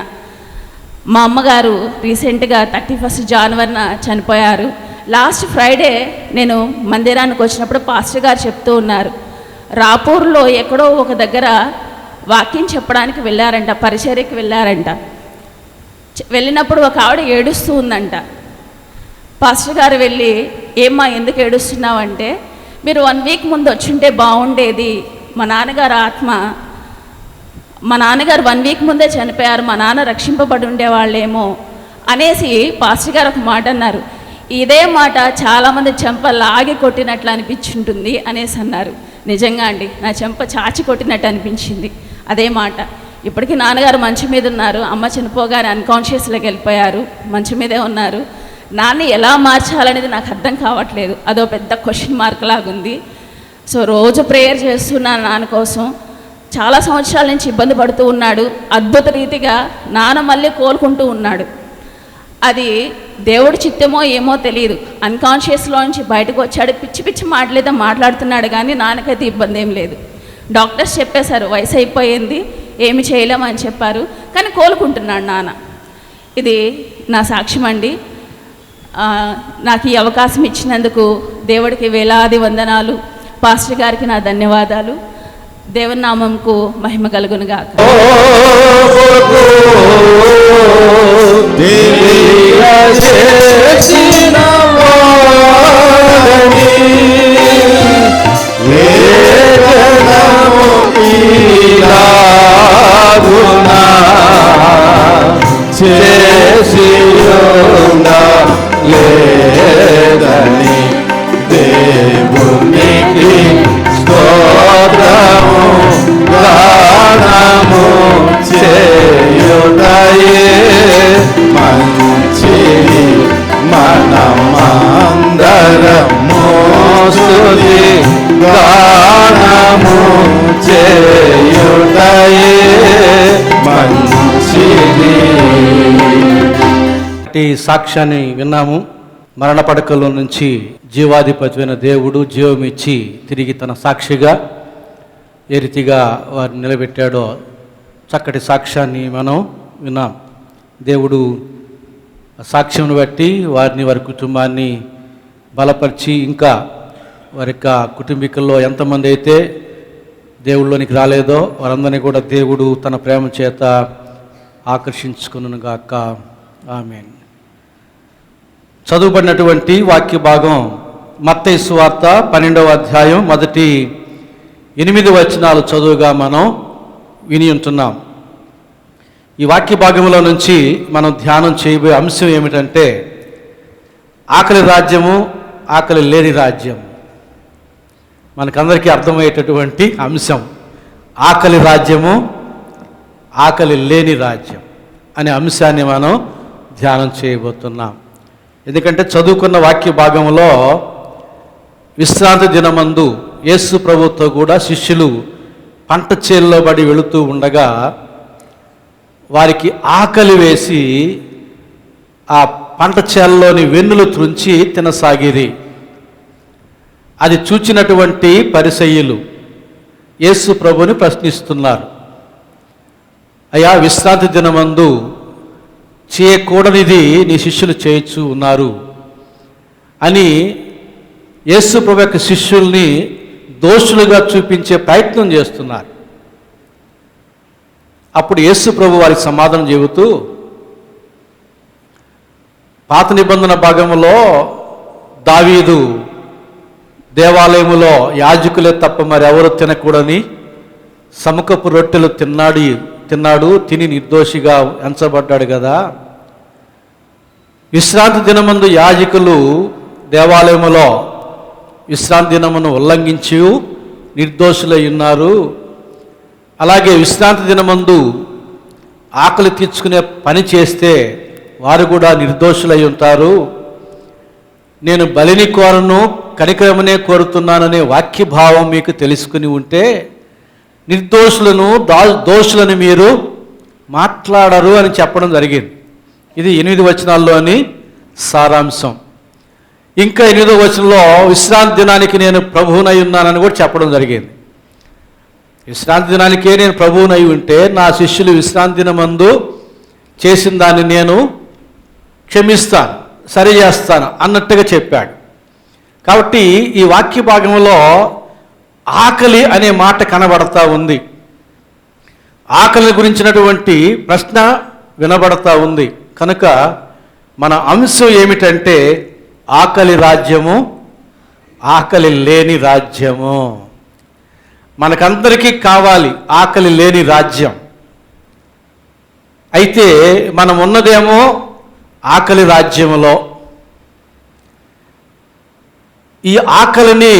మా అమ్మగారు రీసెంట్గా 31 జనవరిన చనిపోయారు. లాస్ట్ ఫ్రైడే నేను మందిరానికి వచ్చినప్పుడు పాస్టర్ గారు చెప్తూ ఉన్నారు, రాపూర్లో ఎక్కడో ఒక దగ్గర వాక్యం చెప్పడానికి వెళ్ళారంట, పరిచర్యకి వెళ్ళారంట. వెళ్ళినప్పుడు ఒక ఆవిడ ఏడుస్తూ ఉందంట. పాస్టర్ గారు వెళ్ళి, ఏమ్మా ఎందుకు ఏడుస్తున్నావు అంటే, మీరు 1 వీక్ ముందు వచ్చుంటే బాగుండేది, మా నాన్నగారు 1 వీక్ ముందే చనిపోయారు, మా నాన్న రక్షింపబడి ఉండేవాళ్ళేమో అనేసి పాస్టర్ గారు ఒక మాట అన్నారు. ఇదే మాట చాలామంది చెంప లాగి కొట్టినట్లు అనిపించుంటుంది అనేసి అన్నారు. నిజంగా అండి, నా చెంప చాచి కొట్టినట్టు అనిపించింది అదే మాట. ఇప్పటికీ నాన్నగారు మంచం మీద ఉన్నారు, అమ్మ చనిపోగానే అన్కాన్షియస్లోకి వెళ్ళిపోయారు, మంచం మీదే ఉన్నారు. నాన్న ఎలా మార్చాలనేది నాకు అర్థం కావట్లేదు, అదో పెద్ద క్వశ్చన్ మార్క్ లాగుంది. సో రోజు ప్రేయర్ చేస్తున్నాను నాన్న కోసం. చాలా సంవత్సరాల నుంచి ఇబ్బంది పడుతూ ఉన్నాడు. అద్భుత రీతిగా నాన్న మళ్ళీ కోలుకుంటూ ఉన్నాడు. అది దేవుడి చిత్తమో ఏమో తెలియదు. అన్కాన్షియస్లో నుంచి బయటకు వచ్చాడు, పిచ్చి పిచ్చి మాటలేదో మాట్లాడుతున్నాడు, కానీ నాన్నకైతే ఇబ్బంది ఏం లేదు. డాక్టర్స్ చెప్పేశారు వయసు అయిపోయింది, ఏమి చేయలేమని చెప్పారు, కానీ కోలుకుంటున్నాడు నాన్న. ఇది నా సాక్ష్యం అండి. నాకు ఈ అవకాశం ఇచ్చినందుకు దేవుడికి వేలాది వందనాలు, పాస్టర్ గారికి నా ధన్యవాదాలు. దేవుని నామంకు మహిమ కలుగునుగాక. లేదని దేవునికి స్తోత్రము గానము చేయుటయే మంచిది మనమందరము స్తుతి గానము చేయుటయే మంచిది. ఈ సాక్ష్యాన్ని విన్నాము. మరణ పడకల్లో నుంచి జీవాధిపతి అయిన దేవుడు జీవం ఇచ్చి తిరిగి తన సాక్షిగా ఏ రీతిగా వారిని నిలబెట్టాడో చక్కటి సాక్ష్యాన్ని మనం విన్నాం. దేవుడు సాక్ష్యం బట్టి వారిని, వారి కుటుంబాన్ని బలపరిచి ఇంకా వారి యొక్క కుటుంబీకుల్లో ఎంతమంది అయితే దేవుళ్ళలోనికి రాలేదో వారందరినీ కూడా దేవుడు తన ప్రేమ చేత ఆకర్షించుకునుగాక. ఆమేన్. చదువుబడినటువంటి వాక్య భాగం మత్తయి సువార్త 12వ అధ్యాయం మొదటి 8 వచనాలు చదువుగా మనం విని ఉంటున్నాం. ఈ వాక్య భాగంలో నుంచి మనం ధ్యానం చేయబోయే అంశం ఏమిటంటే ఆకలి రాజ్యము, ఆకలి లేని రాజ్యం. మనకందరికీ అర్థమయ్యేటటువంటి అంశం ఆకలి రాజ్యము, ఆకలి లేని రాజ్యం అనే అంశాన్ని మనం ధ్యానం చేయబోతున్నాం. ఎందుకంటే చదువుకున్న వాక్య భాగంలో విశ్రాంతి దినమందు యేసు ప్రభుతో కూడా శిష్యులు పంట చేల్లో పడి వెళుతూ ఉండగా వారికి ఆకలి వేసి ఆ పంట చేలలోని వెన్నులు త్రుంచి తినసాగిరి. అది చూచినటువంటి పరిసయ్యులు యేసు ప్రభుని ప్రశ్నిస్తున్నారు, అయ్యా విశ్రాంతి దినమందు చేయకూడనిది నీ శిష్యులు చేయొచ్చు ఉన్నారు అని యేసు ప్రభు యొక్క శిష్యుల్ని దోషులుగా చూపించే ప్రయత్నం చేస్తున్నారు. అప్పుడు యేసు ప్రభు వారికి సమాధానం చెబుతూ, పాత నిబంధన భాగంలో దావీదు దేవాలయములో యాజకులే తప్ప మరి ఎవరు తినకూడని సముఖపు రొట్టెలు తిన్నాడు, తిని నిర్దోషిగా ఎంచబడ్డాడు కదా. విశ్రాంతి దినమందు యాజకులు దేవాలయములో విశ్రాంతి దినమును ఉల్లంఘించి నిర్దోషులై ఉన్నారు. అలాగే విశ్రాంతి దినమందు ఆకలి తీర్చుకునే పని చేస్తే వారు కూడా నిర్దోషులై ఉంటారు. నేను బలిని కోరను, కనికరమునే కోరుతున్నాననే వాక్యభావం మీకు తెలుసుకుని ఉంటే నిర్దోషులను దోషులను మీరు మాట్లాడరు అని చెప్పడం జరిగింది. ఇది 8 వచనాల్లోని సారాంశం. ఇంకా 8వ వచనంలో విశ్రాంతి దినానికి నేను ప్రభువునై ఉన్నానని కూడా చెప్పడం జరిగింది. విశ్రాంతి దినానికే నేను ప్రభువునై ఉంటే నా శిష్యులు విశ్రాంతి దినమందు చేసిన దాన్ని నేను క్షమిస్తాను, సరి చేస్తాను అన్నట్టుగా చెప్పాడు. కాబట్టి ఈ వాక్య భాగంలో ఆకలి అనే మాట కనబడతా ఉంది. ఆకలి గురించినటువంటి ప్రశ్న వినబడతా ఉంది. కనుక మన అంశం ఏమిటంటే ఆకలి రాజ్యము, ఆకలి లేని రాజ్యము. మనకందరికీ కావాలి ఆకలి లేని రాజ్యం. అయితే మనం ఉన్నదేమో ఆకలి రాజ్యములో. ఈ ఆకలిని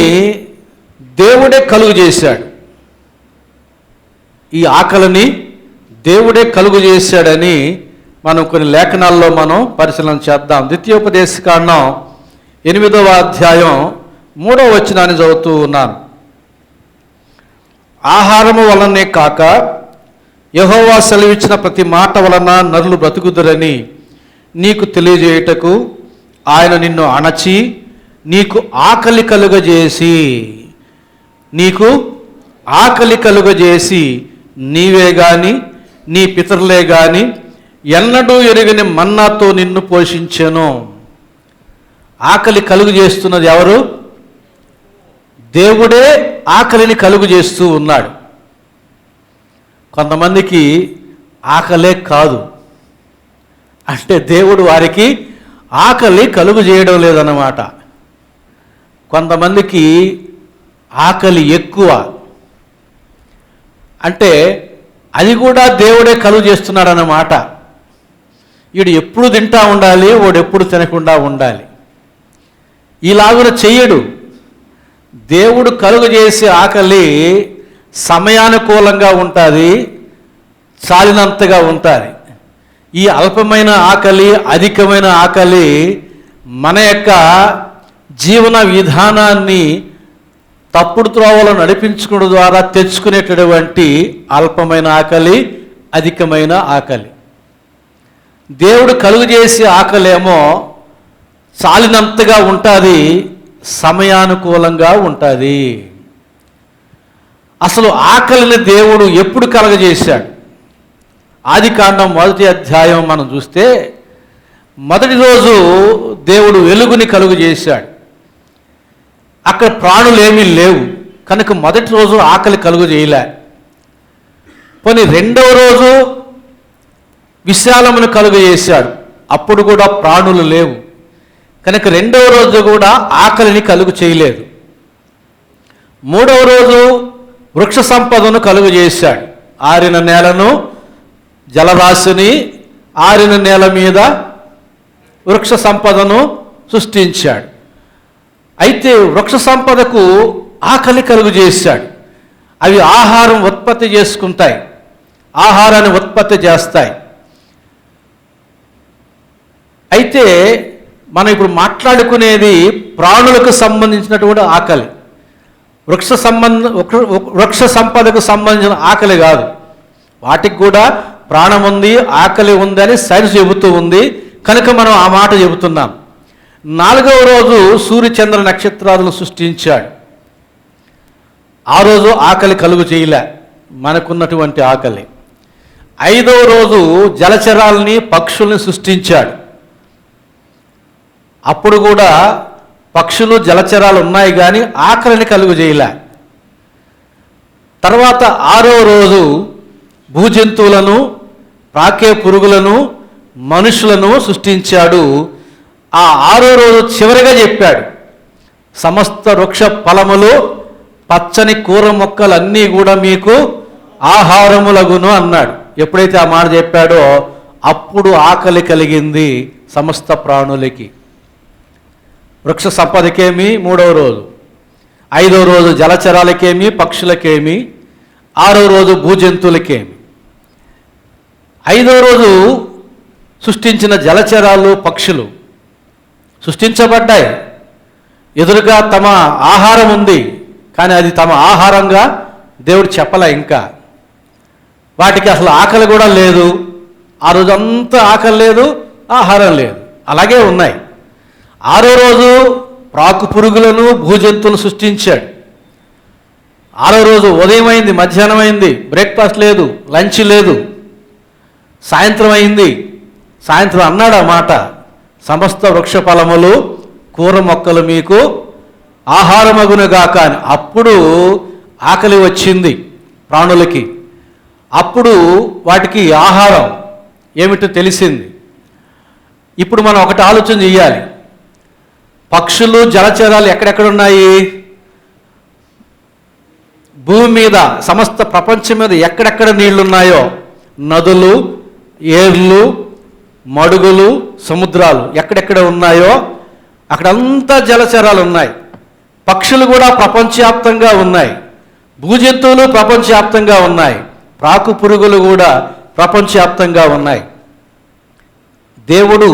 దేవుడే కలుగు చేశాడు. ఈ ఆకలిని దేవుడే కలుగు చేశాడని మనం కొన్ని లేఖనాల్లో మనం పరిశీలన చేద్దాం. ద్వితీయోపదేశకాండం 8వ అధ్యాయం 3వ వచనాన్ని చదువుతూ ఉన్నాను. ఆహారము వలనే కాక యెహోవా సెలవిచ్చిన ప్రతి మాట వలన నరులు బ్రతుకుదురని నీకు తెలియజేయుటకు ఆయన నిన్ను అణచి నీకు ఆకలి కలుగజేసి నీవే గాని నీ పితరులే గాని ఎన్నడూ ఎరుగని మన్నాతో నిన్ను పోషించెను. ఆకలి కలుగు చేస్తున్నది ఎవరు? దేవుడే ఆకలిని కలుగు చేస్తూ ఉన్నాడు. కొంతమందికి ఆకలే కాదు, అంటే దేవుడు వారికి ఆకలి కలుగు చేయడం లేదన్నమాట. కొంతమందికి ఆకలి ఎక్కువ, అంటే అది కూడా దేవుడే కలుగు చేస్తున్నాడు అన్నమాట. వీడు ఎప్పుడు తింటా ఉండాలి, వాడు ఎప్పుడు తినకుండా ఉండాలి. ఇలాగున చెయ్యడు. దేవుడు కలుగు చేసే ఆకలి సమయానుకూలంగా ఉంటుంది, చాలినంతగా ఉంటుంది. ఈ అల్పమైన ఆకలి, అధికమైన ఆకలి మన యొక్క జీవన విధానాన్ని తప్పుడు త్రోవలో నడిపించుకోవడం ద్వారా తెచ్చుకునేటటువంటి అల్పమైన ఆకలి, అధికమైన ఆకలి. దేవుడు కలుగు చేసే ఆకలేమో చాలినంతగా ఉంటుంది, సమయానుకూలంగా ఉంటుంది. అసలు ఆకలిని దేవుడు ఎప్పుడు కలగజేశాడు? ఆదికాండం 1వ అధ్యాయం మనం చూస్తే మొదటి రోజు దేవుడు వెలుగుని కలుగు చేశాడు. అక్కడ ప్రాణులు ఏమీ లేవు కనుక మొదటి రోజు ఆకలి కలుగు చేయలే. పోనీ 2వ రోజు విశాలమును కలుగు చేశాడు, అప్పుడు కూడా ప్రాణులు లేవు కనుక 2వ రోజు కూడా ఆకలిని కలుగు చేయలేదు. 3వ రోజు వృక్ష సంపదను కలుగు చేశాడు. ఆరిన నేలను, జలరాశిని, ఆరిన నేల మీద వృక్ష సంపదను సృష్టించాడు. అయితే వృక్ష సంపదకు ఆకలి కలుగు చేశాడు. అవి ఆహారం ఉత్పత్తి చేసుకుంటాయి, ఆహారాన్ని ఉత్పత్తి చేస్తాయి. అయితే మనం ఇప్పుడు మాట్లాడుకునేది ప్రాణులకు సంబంధించినటువంటి ఆకలి, వృక్ష సంపదకు సంబంధించిన ఆకలి కాదు. వాటికి కూడా ప్రాణం ఉంది, ఆకలి ఉంది అని సైన్స్ చెబుతూ ఉంది కనుక మనం ఆ మాట చెబుతున్నాం. 4వ రోజు సూర్య చంద్ర నక్షత్రాలను సృష్టించాడు. ఆ రోజు ఆకలి కలుగు చేయలే మనకున్నటువంటి ఆకలి. 5వ రోజు జలచరాలని, పక్షుల్ని సృష్టించాడు. అప్పుడు కూడా పక్షులు, జలచరాలు ఉన్నాయి కానీ ఆకలిని కలుగు చేయలే. తర్వాత 6వ రోజు భూజంతువులను, ప్రాకే పురుగులను, మనుషులను సృష్టించాడు. ఆ 6వ రోజు చివరిగా చెప్పాడు, సమస్త వృక్ష ఫలములు, పచ్చని కూర మొక్కలన్నీ కూడా మీకు ఆహారములగును అన్నాడు. ఎప్పుడైతే ఆ మాట చెప్పాడో అప్పుడు ఆకలి కలిగింది సమస్త ప్రాణులకి. వృక్ష సంపదకేమి 3వ రోజు, 5వ రోజు జలచరాలకేమి, పక్షులకేమి, 6వ రోజు భూజంతువులకేమి. 5వ రోజు సృష్టించిన జలచరాలు, పక్షులు సృష్టించబడ్డాయి. ఎదురుగా తమ ఆహారం ఉంది కానీ అది తమ ఆహారంగా దేవుడు చెప్పలే. ఇంకా వాటికి అసలు ఆకలి కూడా లేదు. ఆ రోజంతా ఆకలి లేదు, ఆహారం లేదు, అలాగే ఉన్నాయి. 6వ రోజు ప్రాకు పురుగులను, భూజంతువులను సృష్టించాడు. 6వ రోజు ఉదయం అయింది, మధ్యాహ్నం అయింది, బ్రేక్ఫాస్ట్ లేదు, లంచ్ లేదు, సాయంత్రం అయింది. సాయంత్రం అన్నాడు ఆ మాట, సమస్త వృక్ష ఫలములు, కూర మొక్కలు మీకు ఆహారమగునుగాక అని. అప్పుడు ఆకలి వచ్చింది ప్రాణులకి. అప్పుడు వాటికి ఆహారం ఏమిటో తెలిసింది. ఇప్పుడు మనం ఒకటి ఆలోచన చేయాలి. పక్షులు, జలచరాలు ఎక్కడెక్కడ ఉన్నాయి? భూమి మీద, సమస్త ప్రపంచం మీద ఎక్కడెక్కడ నీళ్లున్నాయో, నదులు, ఏర్లు, మడుగులు, సముద్రాలు ఎక్కడెక్కడ ఉన్నాయో అక్కడంతా జలచరాలు ఉన్నాయి. పక్షులు కూడా ప్రపంచవ్యాప్తంగా ఉన్నాయి, భూజంతువులు ప్రపంచవ్యాప్తంగా ఉన్నాయి, ప్రాకు పురుగులు కూడా ప్రపంచవ్యాప్తంగా ఉన్నాయి. దేవుడు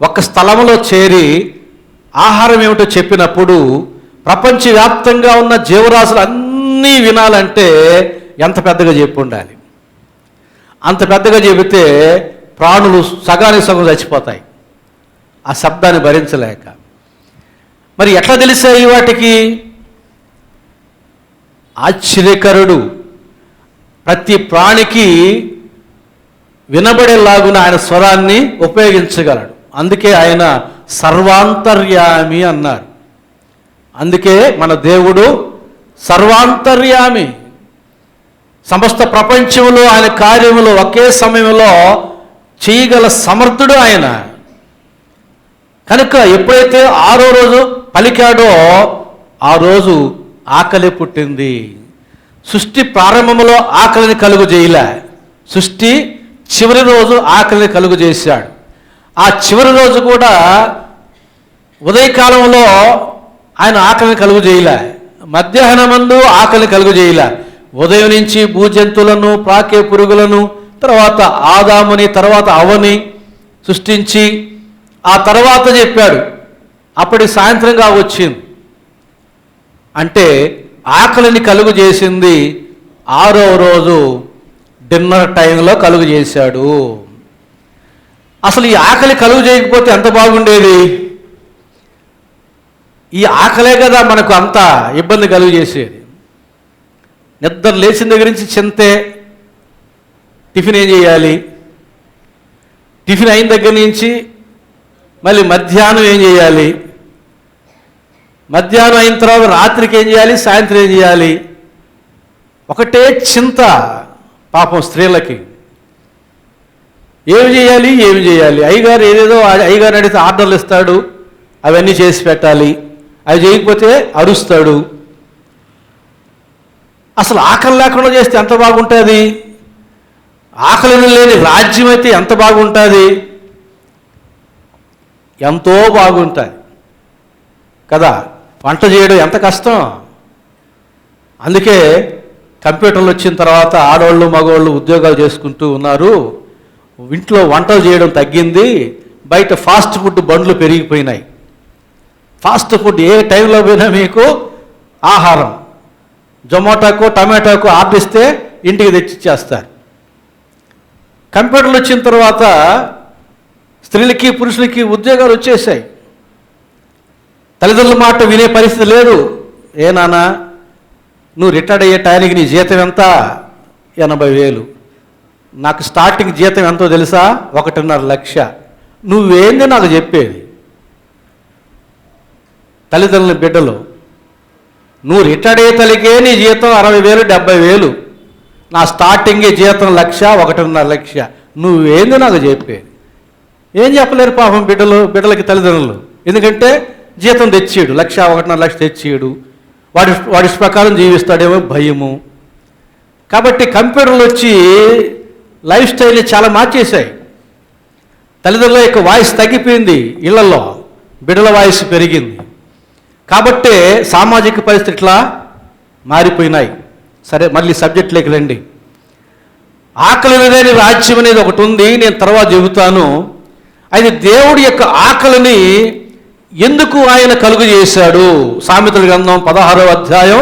ఒక స్థలంలో చేరి ఆహారం ఏమిటో చెప్పినప్పుడు ప్రపంచవ్యాప్తంగా ఉన్న జీవరాశులు అన్నీ వినాలంటే ఎంత పెద్దగా చెప్పి ఉండాలి. అంత పెద్దగా చెబితే ప్రాణులు సగానికి సగం చచ్చిపోతాయి ఆ శబ్దాన్ని భరించలేక. మరి ఎట్లా తెలిసాయి వాటికి? ఆశ్చర్యకరుడు ప్రతి ప్రాణికి వినబడేలాగున ఆయన స్వరాన్ని ఉపయోగించగలడు. అందుకే ఆయన సర్వాంతర్యామి అన్నారు. అందుకే మన దేవుడు సర్వాంతర్యామి. సమస్త ప్రపంచంలో ఆయన కార్యములు ఒకే సమయంలో చేయగల సమర్థుడు ఆయన. కనుక ఎప్పుడైతే 6వ రోజు పలికాడో ఆ రోజు ఆకలి పుట్టింది. సృష్టి ప్రారంభంలో ఆకలిని కలుగు చేయలే, సృష్టి చివరి రోజు ఆకలిని కలుగు చేశాడు. ఆ చివరి రోజు కూడా ఉదయకాలంలో ఆయన ఆకలిని కలుగు చేయలే, మధ్యాహ్నమందు ఆకలిని కలుగు చేయలే. ఉదయం నుంచి భూజంతువులను, ప్రాకే పురుగులను, తర్వాత ఆదాముని, తర్వాత అవని సృష్టించి ఆ తర్వాత చెప్పాడు అప్పటి సాయంత్రంగా వచ్చింది. అంటే ఆకలిని కలుగు చేసింది 6వ రోజు డిన్నర్ టైంలో కలుగు చేశాడు. అసలు ఈ ఆకలి కలుగు చేయకపోతే ఎంత బాగుండేది? ఈ ఆకలే కదా మనకు అంత ఇబ్బంది కలుగు చేసేది. నిద్ర లేచిన దగ్గర నుంచి చింతే, టిఫిన్ ఏం చేయాలి, టిఫిన్ అయిన దగ్గర నుంచి మళ్ళీ మధ్యాహ్నం ఏం చేయాలి, మధ్యాహ్నం అయిన తర్వాత రాత్రికి ఏం చేయాలి, సాయంత్రం ఏం చేయాలి, ఒకటే చింత పాపం స్త్రీలకి. ఏమి చేయాలి, ఏమి చేయాలి. అయ్యగారు ఏదేదో అయ్యగారు అడిగితే ఆర్డర్లు ఇస్తాడు, అవన్నీ చేసి పెట్టాలి, అవి చేయకపోతే అరుస్తాడు. అసలు ఆకలి లేకుండా చేస్తే ఎంత బాగుంటుంది? ఆకలి లేని రాజ్యం అయితే ఎంత బాగుంటుంది? ఎంతో బాగుంటుంది కదా. వంట చేయడం ఎంత కష్టం. అందుకే కంప్యూటర్లు వచ్చిన తర్వాత ఆడవాళ్ళు మగవాళ్ళు ఉద్యోగాలు చేసుకుంటూ ఉన్నారు. ఇంట్లో వంటలు చేయడం తగ్గింది. బయట ఫాస్ట్ ఫుడ్ బండ్లు పెరిగిపోయినాయి. ఫాస్ట్ ఫుడ్ ఏ టైంలో పోయినా మీకు ఆహారం జొమాటోకో టమాటోకో ఆర్డర్ ఇస్తే ఇంటికి తెచ్చిచ్చేస్తారు. కంప్యూటర్లు వచ్చిన తర్వాత స్త్రీలకి పురుషులకి ఉద్యోగాలు వచ్చేసాయి. తల్లిదండ్రుల మాట వినే పరిస్థితి లేదు. ఏ నాన్న నువ్వు రిటైర్డ్ అయ్యే టైంకి నీ జీతం ఎంత? 80,000. నాకు స్టార్టింగ్ జీతం ఎంతో తెలుసా? 1.5 లక్ష. నువ్వేంది నాకు చెప్పేది? తల్లిదండ్రుల బిడ్డలు, నువ్వు రిటైర్డ్ అయ్యే తల్లికే నీ జీతం 60,000 70,000, నా స్టార్టింగ్ జీతం 1 లక్ష 1.5 లక్ష. నువ్వేంది నాకు చెప్పేది? ఏం చెప్పలేరు పాపం బిడ్డలకి తల్లిదండ్రులు. ఎందుకంటే జీతం తెచ్చేయడు, 1 లక్ష 1.5 లక్ష తెచ్చేయడు, వాడి ప్రకారం జీవిస్తాడేమో భయము. కాబట్టి కంప్యూటర్లు వచ్చి లైఫ్ స్టైల్ని చాలా మార్చేశాయి. తల్లిదండ్రుల యొక్క వాయిస్ తగ్గిపోయింది, ఇళ్లలో బిడ్డల వాయిస్ పెరిగింది. కాబట్టే సామాజిక పరిస్థితి ఇట్లా మారిపోయినాయి. సరే, మళ్ళీ సబ్జెక్టులోకి రండి. ఆకలి లేని రాజ్యం అనేది ఒకటి ఉంది, నేను తర్వాత చెబుతాను. అయితే దేవుడి యొక్క ఆకలిని ఎందుకు ఆయన కలుగు చేశాడు? సామెతల గ్రంథం 16వ అధ్యాయం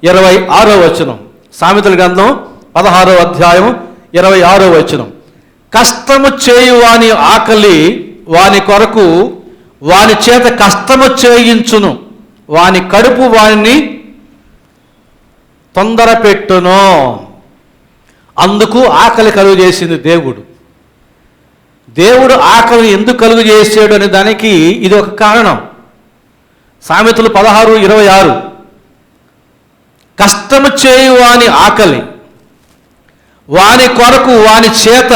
26వ వచనం. సామెతల గ్రంథం 16వ అధ్యాయం 26వ వచనం. కష్టము చేయు వాని ఆకలి వాని కొరకు వాని చేత కష్టము చేయించును, వాని కడుపు వాని తొందర పెట్టును. అందుకు ఆకలి కలుగు చేసింది దేవుడు. దేవుడు ఆకలిని ఎందుకు కలుగు చేసాడు అనే దానికి ఇది ఒక కారణం. సామెతలు 16:26. కష్టము చేయు వాని ఆకలి వాని కొరకు వాని చేత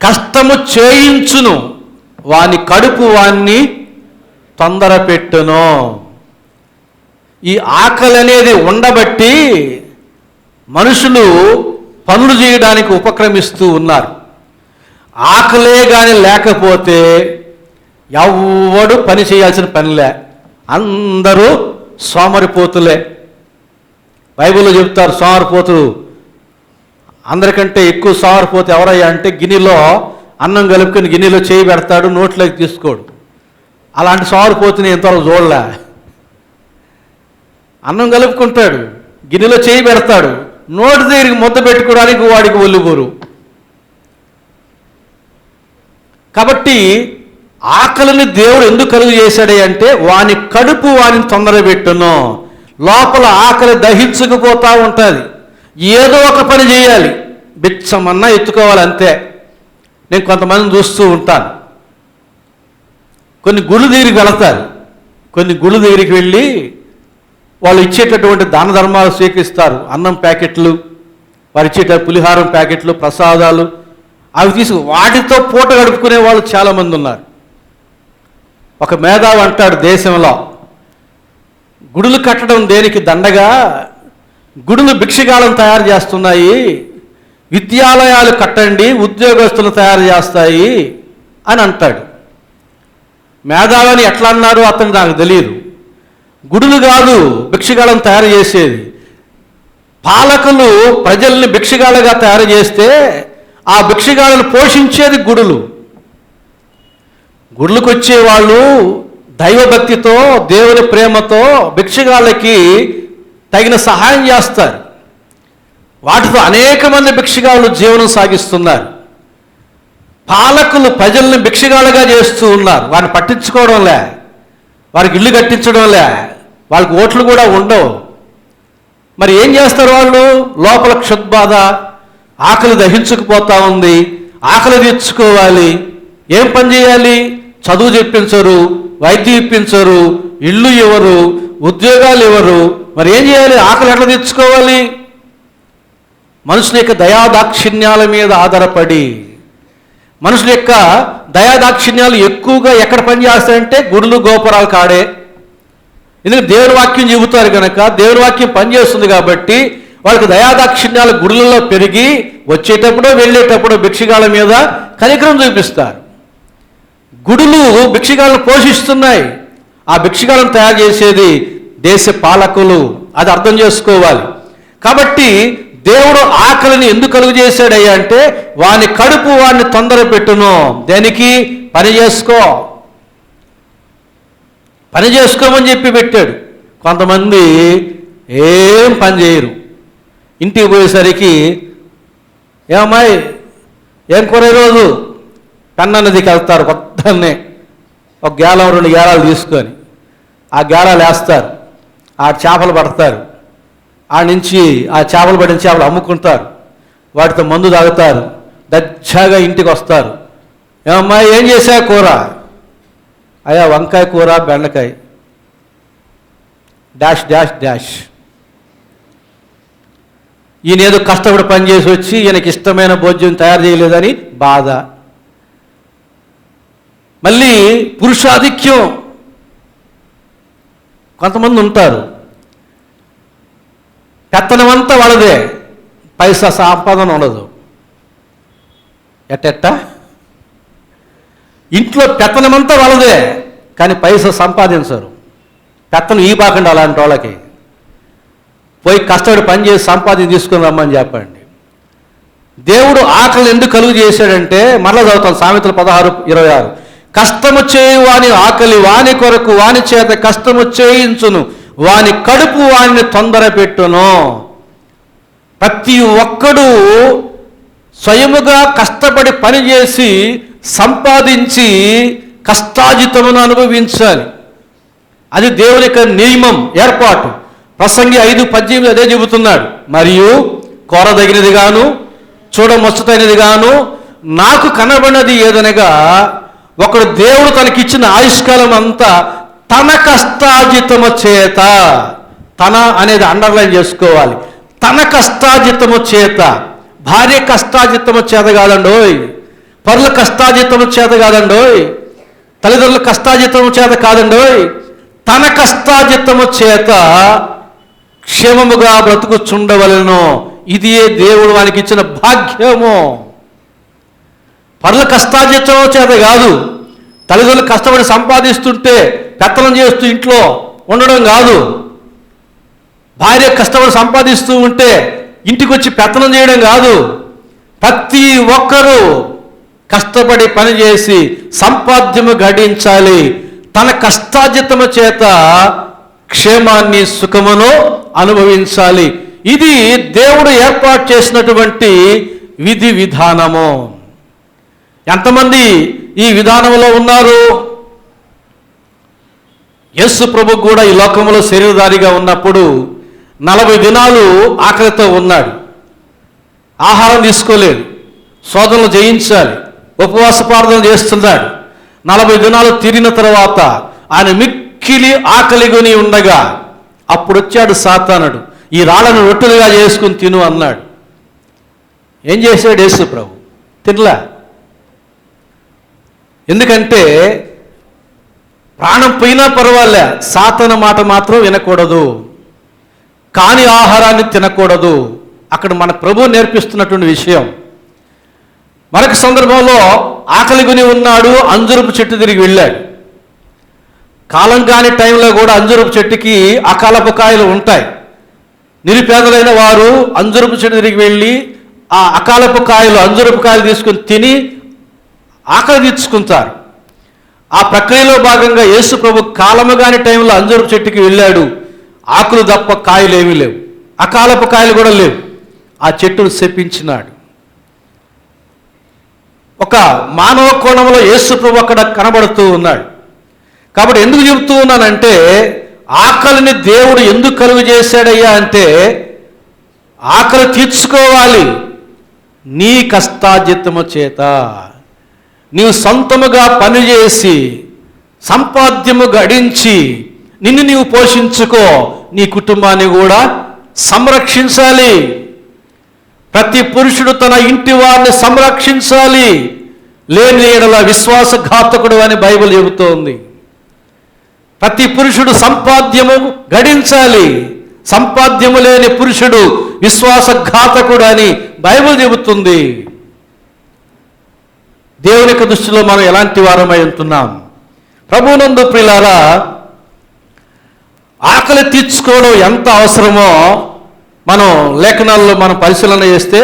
కష్టము చేయించును, వాని కడుపు వాణ్ణి తొందర పెట్టును. ఈ ఆకలి అనేది ఉండబట్టి మనుషులు పనులు చేయడానికి ఉపక్రమిస్తూ ఉన్నారు. ఆకలే కానీ లేకపోతే ఎవ్వడు పని చేయాల్సిన పనిలే, అందరూ సోమరిపోతులే. బైబిల్లో చెప్తారు సోమరిపోతులు అందరికంటే ఎక్కువ సోమరిపోతు ఎవరయ్యా అంటే గిన్నెలో అన్నం కలుపుకొని గిన్నెలో చేయి పెడతాడు, నోట్లోకి తీసుకోడు. అలాంటి సోమరిపోతుని ఇంతవరకు చూడలే. అన్నం కలుపుకుంటాడు, గిన్నెలో చేయి పెడతాడు, నోటి దగ్గరికి ముద్ద పెట్టుకోవడానికి వాడికి ఒళ్ళుబోరు. కాబట్టి ఆకలిని దేవుడు ఎందుకు కలుగు చేశాడే అంటే వాని కడుపు వానిని తొందరపెట్టును. లోపల ఆకలి దహించుకుపోతూ ఉంటుంది. ఏదో ఒక పని చేయాలి, బిచ్చమన్నా ఎత్తుకోవాలి అంతే. నేను కొంతమందిని చూస్తూ ఉంటాను. కొన్ని గుళ్ళు దగ్గరికి వెళతారు. కొన్ని గుళ్ళు దగ్గరికి వెళ్ళి వాళ్ళు ఇచ్చేటటువంటి దాన ధర్మాలు స్వీకరిస్తారు. అన్నం ప్యాకెట్లు, వారు ఇచ్చేట పులిహారం ప్యాకెట్లు, ప్రసాదాలు అవి తీసుకు వాటితో పూట గడుపుకునే వాళ్ళు చాలామంది ఉన్నారు. ఒక మేధావి అంటాడు, దేశంలో గుడులు కట్టడం దేనికి దండగా, గుడులు భిక్షగాలను తయారు చేస్తున్నాయి, విద్యాలయాలు కట్టండి ఉద్యోగస్తులు తయారు చేస్తాయి అని అంటాడు. మేధావిని ఎట్లా అన్నారు అతను నాకు తెలియదు. గుడులు కాదు భిక్షగాలను తయారు చేసేది. పాలకులు ప్రజల్ని భిక్షగాలుగా తయారు చేస్తే ఆ భిక్షగాలను పోషించేది గుడులు. గుడులకు వచ్చేవాళ్ళు దైవభక్తితో దేవుని ప్రేమతో భిక్షగాళ్ళకి తగిన సహాయం చేస్తారు. వాటితో అనేక మంది భిక్షగాళ్ళు జీవనం సాగిస్తున్నారు. పాలకులు ప్రజల్ని భిక్షగాలుగా చేస్తూ ఉన్నారు. వారిని పట్టించుకోవడంలే, వారికి ఇల్లు కట్టించడంలే, వాళ్ళకి ఓట్లు కూడా ఉండవు. మరి ఏం చేస్తారు వాళ్ళు? లోపల క్షుద్బాధ, ఆకలి దహించుకుపోతా ఉంది, ఆకలి తీర్చుకోవాలి. ఏం పని చేయాలి? చదువు చెప్పించరు, వైద్యం ఇప్పించరు, ఇళ్ళు ఇవ్వరు, ఉద్యోగాలు ఇవ్వరు. మరి ఏం చేయాలి? ఆకలి ఎట్లా తీర్చుకోవాలి? మనుషుల యొక్క దయాదాక్షిణ్యాల మీద ఆధారపడి, మనుషుల యొక్క దయాదాక్షిణ్యాలు ఎక్కువగా ఎక్కడ పనిచేస్తాయంటే గుడులు గోపురాలు కాడే. ఎందుకంటే దేవుని వాక్యం చెబుతారు కనుక, దేవుని వాక్యం పనిచేస్తుంది కాబట్టి వాళ్ళకి దయాదాక్షిణ్యాలు గుడులలో పెరిగి వచ్చేటప్పుడు వెళ్ళేటప్పుడు భిక్షగాళ్ళ మీద కనికరం చూపిస్తారు. గుడులు భిక్షగాళ్ళను పోషిస్తున్నాయి. ఆ భిక్షగాళ్ళను తయారు చేసేది దేశ పాలకులు. అది అర్థం చేసుకోవాలి. కాబట్టి దేవుడు ఆకలిని ఎందుకు కలుగు చేశాడయ్యా అంటే వాని కడుపు వాడిని తొందర పెట్టును. దేనికి? పని చేసుకో, పని చేసుకోమని చెప్పి పెట్టాడు. కొంతమంది ఏం పని చేయరు. ఇంటికి పోయేసరికి ఏమమ్మాయి ఏం కూర రోజు పెన్నా నదికి వెళ్తారు. కొత్తనే ఒక గేలం 2 గేలాలు తీసుకొని ఆ గేలాలు వేస్తారు, ఆ చేపలు పడతారు. ఆ నుంచి ఆ చేపలు పడిన చేపలు అమ్ముకుంటారు, వాటితో మందు తాగుతారు, దచ్చాగా ఇంటికి వస్తారు. ఏమమ్మాయి ఏం చేశా కూర? అయ్యా వంకాయ కూర, బెండకాయ డాష్ డాష్ డాష్. ఈయన ఏదో కష్టపడి పనిచేసి వచ్చి ఈయనకి ఇష్టమైన భోజ్యం తయారు చేయలేదని బాధ. మళ్ళీ పురుషాధిక్యం. కొంతమంది ఉంటారు, పెత్తనమంతా వాళ్ళదే, పైసా సంపాదన ఉండదు. ఎట్టెట్ట? ఇంట్లో పెత్తనమంతా వాళ్ళదే కానీ పైసా సంపాదించరు. పెత్తనం ఈ బాకండి అలాంటి వాళ్ళకి. పోయి కష్టపడి పనిచేసి సంపాదించి తీసుకుని రమ్మని చెప్పండి. దేవుడు ఆకలిని ఎందుకు కలుగు చేశాడంటే, మరలా చదువుతాం సామెతలు 16:26. కష్టము చేయు వాని ఆకలి వాని కొరకు వాని చేత కష్టము చేయించును, వాని కడుపు వాని తొందర పెట్టును. ప్రతి ఒక్కడు స్వయముగా కష్టపడి పనిచేసి సంపాదించి కష్టాజితమును అనుభవించాలి. అది దేవుని యొక్క నియమం, ఏర్పాటు. ప్రసంగి 5:18 అదే చెబుతున్నాడు. మరియు కోరదగినది గాను చూడముచ్చటైనది గాను నాకు కనబడినది ఏదనగా, ఒకడు దేవుడు తనకిచ్చిన ఆయుష్కాలం అంతా తన కష్టాజితము చేత, తన అనేది అండర్లైన్ చేసుకోవాలి, తన కష్టాజితము చేత. భార్య కష్టాజితము చేత కాదండోయ్, పరుల కష్టాజితము చేత కాదండోయ్, తల్లిదండ్రుల కష్టాజితము చేత కాదండోయ్, తన కష్టాజితము చేత క్షేమముగా బ్రతుకుచుండవలెను. ఇదియే దేవుడు వానికి ఇచ్చిన భాగ్యము. పరుల కష్టాజితము చేత కాదు, తల్లిదండ్రులు కష్టపడి సంపాదిస్తుంటే పెత్తనం చేస్తూ ఇంట్లో ఉండడం కాదు. భార్య కష్టపడి సంపాదిస్తూ ఉంటే ఇంటికి వచ్చి పెత్తనం చేయడం కాదు. ప్రతి ఒక్కరూ కష్టపడి పనిచేసి సంపాద్యము గడించాలి. తన కష్టార్జితము చేత క్షేమాన్ని సుఖమును అనుభవించాలి. ఇది దేవుడు ఏర్పాటు చేసినటువంటి విధి విధానము. ఎంతమంది ఈ విధానంలో ఉన్నారు? యేసు ప్రభు కూడా ఈ లోకంలో శరీరధారిగా ఉన్నప్పుడు 40 దినాలు ఆకలితో ఉన్నాడు. ఆహారం తీసుకోలేదు, శోధనలు జయించాలి, ఉపవాస ప్రార్థన చేస్తున్నాడు. 40 దినాలు తీరిన తర్వాత ఆయన మిక్కిలి ఆకలిగొని ఉండగా అప్పుడు వచ్చాడు సాతానుడు. ఈ రాళ్ళను రొట్టెలుగా చేసుకుని తిను అన్నాడు. ఏం చేశాడు యేసు ప్రభు? తినలా. ఎందుకంటే ప్రాణం పోయినా పర్వాలే, సాతాను మాట మాత్రం వినకూడదు, కాని ఆహారాన్ని తినకూడదు. అక్కడ మన ప్రభు నేర్పిస్తున్నటువంటి విషయం. మరొక సందర్భంలో ఆకలిగొని ఉన్నాడు, అంజురపు చెట్టు తిరిగి వెళ్ళాడు. కాలం కాని టైంలో కూడా అంజురపు చెట్టుకి అకాలపు కాయలు ఉంటాయి. నిరుపేదలైన వారు అంజురపు చెట్టు తిరిగి వెళ్ళి ఆ అకాలపు కాయలు, అంజురపు కాయలు తీసుకుని తిని ఆకలి తీర్చుకుంటారు. ఆ ప్రక్రియలో భాగంగా యేసు ప్రభు కాలము కాని టైంలో అంజురపు చెట్టుకి వెళ్ళాడు. ఆకులు తప్ప కాయలు ఏమీ లేవు, అకాలపు కాయలు కూడా లేవు. ఆ చెట్టును శపించినాడు. ఒక మానవ కోణంలో యేసు ప్రభు అక్కడ కనబడుతూ ఉన్నాడు. కాబట్టి ఎందుకు చెబుతూ ఉన్నానంటే, ఆకలిని దేవుడు ఎందుకు కలుగు చేశాడయ్యా అంటే, ఆకలి తీర్చుకోవాలి నీ కష్టార్జితము చేత. నీవు సొంతముగా పనిచేసి సంపాద్యము గడించి నిన్ను నీవు పోషించుకో, నీ కుటుంబాన్ని కూడా సంరక్షించాలి. ప్రతి పురుషుడు తన ఇంటి వారిని సంరక్షించాలి, లేని యెడల విశ్వాసఘాతకుడు అని బైబిల్ చెబుతోంది. ప్రతి పురుషుడు సంపాద్యము గడించాలి, సంపాద్యము లేని పురుషుడు విశ్వాసఘాతకుడు అని బైబిల్ చెబుతుంది. దేవుని యొక్క దృష్టిలో మనం ఎలాంటి వారమై ఉంటున్నాం? ప్రభువునందు ప్రియులారా, ఆకలి తీర్చుకోవడం ఎంత అవసరమో మనం లేఖనాల్లో మనం పరిశీలన చేస్తే,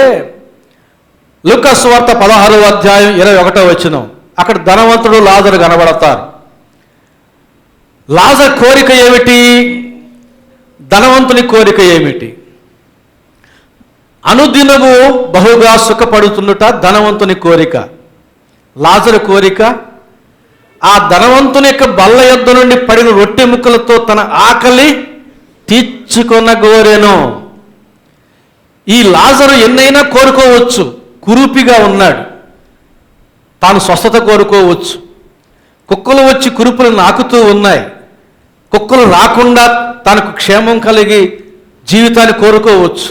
లూకా సువార్త 16వ అధ్యాయం 21వ వచనం, అక్కడ ధనవంతుడు లాజరు కనబడతారు. లాజరు కోరిక ఏమిటి? ధనవంతుని కోరిక ఏమిటి? అనుదినము బహుగా సుఖపడుతున్నట ధనవంతుని కోరిక. లాజరు కోరిక ఆ ధనవంతుని యొక్క బల్ల యొద్ద నుండి పడిన రొట్టె ముక్కలతో తన ఆకలి తీర్చుకొనగోరెను. ఈ లాజరు ఎన్నైనా కోరుకోవచ్చు. కురూపిగా ఉన్నాడు, తాను స్వస్థత కోరుకోవచ్చు. కుక్కలు వచ్చి కురుపులు నాకుతూ ఉన్నాయి, కుక్కలు రాకుండా తనకు క్షేమం కలిగి జీవితాన్ని కోరుకోవచ్చు.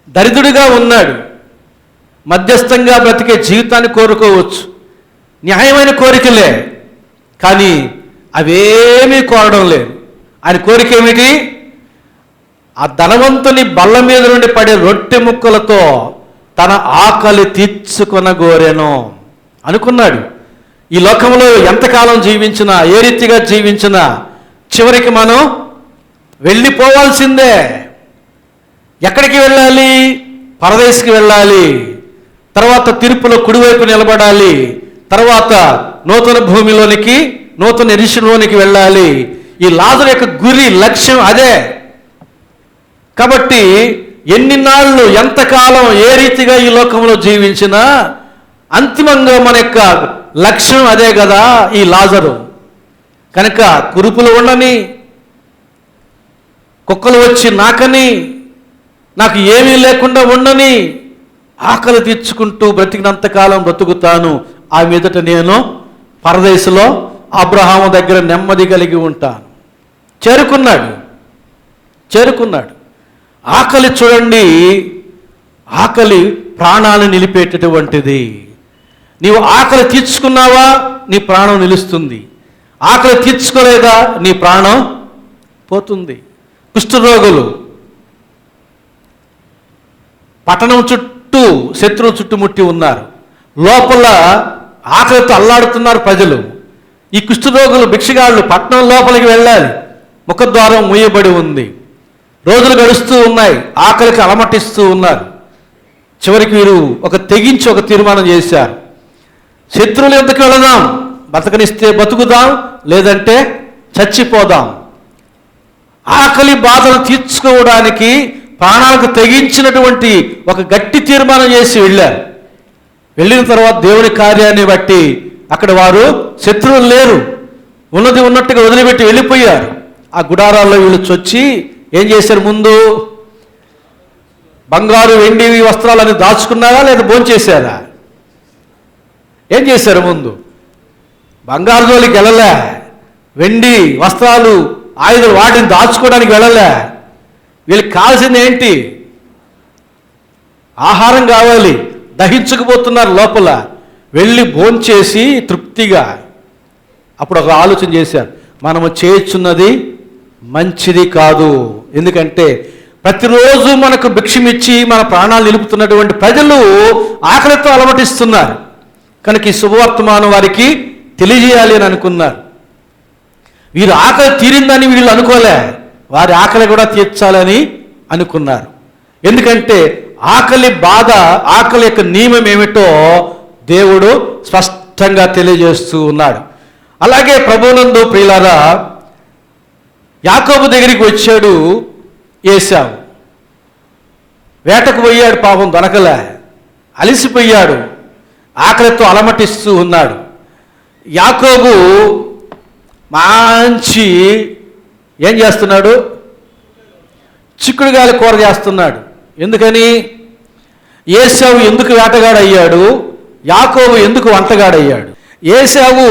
దరిద్రుడిగా ఉన్నాడు, మధ్యస్థంగా బ్రతికే జీవితాన్ని కోరుకోవచ్చు. న్యాయమైన కోరికలే, కానీ అవేమీ కోరడం లేదు. ఆయన కోరిక ఏమిటి? ఆ ధనవంతుని బల్ల మీద నుండి పడే రొట్టె ముక్కలతో తన ఆకలి తీర్చుకొనగోరెను అనుకున్నాడు. ఈ లోకంలో ఎంతకాలం జీవించినా, ఏ రీతిగా జీవించినా చివరికి మనం వెళ్ళిపోవాల్సిందే. ఎక్కడికి వెళ్ళాలి? పరదేశికి వెళ్ళాలి. తర్వాత తీర్పులో కుడివైపు నిలబడాలి. తర్వాత నూతన భూమిలోనికి, నూతన ఎరిశలోనికి వెళ్ళాలి. ఈ లాజరు యొక్క గురి, లక్ష్యం అదే. కాబట్టి ఎన్ని నాళ్ళు, ఎంతకాలం, ఏ రీతిగా ఈ లోకంలో జీవించినా అంతిమంగా మన యొక్క లక్ష్యం అదే కదా ఈ లాజరు. కనుక కురుపులు ఉండని, కుక్కలు వచ్చి నాకని, నాకు ఏమీ లేకుండా ఉండని, ఆకలి తీర్చుకుంటూ బ్రతికినంతకాలం బ్రతుకుతాను. ఆ మీదట నేను పరదేశంలో అబ్రహాము దగ్గర నెమ్మది కలిగి ఉంటాను. చేరుకున్నాడు. ఆకలి చూడండి, ఆకలి ప్రాణాన్ని నిలిపేటటువంటిది. నీవు ఆకలి తీర్చుకున్నావా, నీ ప్రాణం నిలుస్తుంది. ఆకలి తీర్చుకోలేదా, నీ ప్రాణం పోతుంది. కుష్ఠరోగులు పట్టణం చుట్టూ శత్రువు చుట్టుముట్టి ఉన్నారు. లోపల ఆకలితో అల్లాడుతున్నారు ప్రజలు. ఈ కుష్ఠరోగులు, భిక్షగాళ్ళు పట్టణం లోపలికి వెళ్ళాలి, ముఖద్వారం మూయబడి ఉంది. రోజులు గడుస్తూ ఉన్నాయి, ఆకలికి అలమటిస్తూ ఉన్నారు. చివరికి వీరు తెగించి ఒక తీర్మానం చేశారు. శత్రువుల యొద్దకు వెళదాం, బతకనిస్తే బతుకుదాం, లేదంటే చచ్చిపోదాం. ఆకలి బాధలు తీర్చుకోవడానికి ప్రాణాలకు తెగించినటువంటి ఒక గట్టి తీర్మానం చేసి వెళ్ళారు. వెళ్ళిన తర్వాత దేవుని కార్యాన్ని బట్టి అక్కడ వారు శత్రువులు లేరు, ఉన్నది ఉన్నట్టుగా వదిలిపెట్టి వెళ్ళిపోయారు. ఆ గుడారాల్లో వీళ్ళు చొచ్చి ఏం చేశారు? ముందు బంగారు వెండి వస్త్రాలని దాచుకున్నారా లేదా భోంచేశారా? ఏం చేశారు? ముందు బంగారు జోలికి వెళ్ళలే, వెండి వస్త్రాలు ఆయుధాలు వాటిని దాచుకోవడానికి వెళ్ళలే. వీళ్ళకి కావాల్సింది ఏంటి? ఆహారం కావాలి, దహించకపోతున్నారు లోపల. వెళ్ళి భోంచేసి తృప్తిగా అప్పుడు ఒక ఆలోచన చేశారు, మనము చేయుచున్నది మంచిది కాదు. ఎందుకంటే ప్రతిరోజు మనకు భిక్షమిచ్చి మన ప్రాణాలు నిలుపుతున్నటువంటి ప్రజలు ఆకలితో అలమటిస్తున్నారు. కనుక ఈ శుభవర్తమానం వారికి తెలియజేయాలి అని అనుకున్నారు. వీరు ఆకలి తీరిందని వీళ్ళు అనుకోలే, వారి ఆకలి కూడా తీర్చాలని అనుకున్నారు. ఎందుకంటే ఆకలి బాధ, ఆకలి యొక్క నియమం ఏమిటో దేవుడు స్పష్టంగా తెలియజేస్తూ ఉన్నాడు. అలాగే ప్రభువునందు ప్రియులారా, యాకోబు దగ్గరికి వచ్చాడు ఏశావు. వేటకు పోయాడు, పాపం దొరకలే, అలిసిపోయాడు, ఆకలితో అలమటిస్తూ ఉన్నాడు. యాకోబు మంచి ఏం చేస్తున్నాడు? చిక్కుడుగాయల కూర చేస్తున్నాడు. ఎందుకని? ఏశావు ఎందుకు వేటగాడయ్యాడు? యాకోబు ఎందుకు వంటగాడయ్యాడు? ఏశావు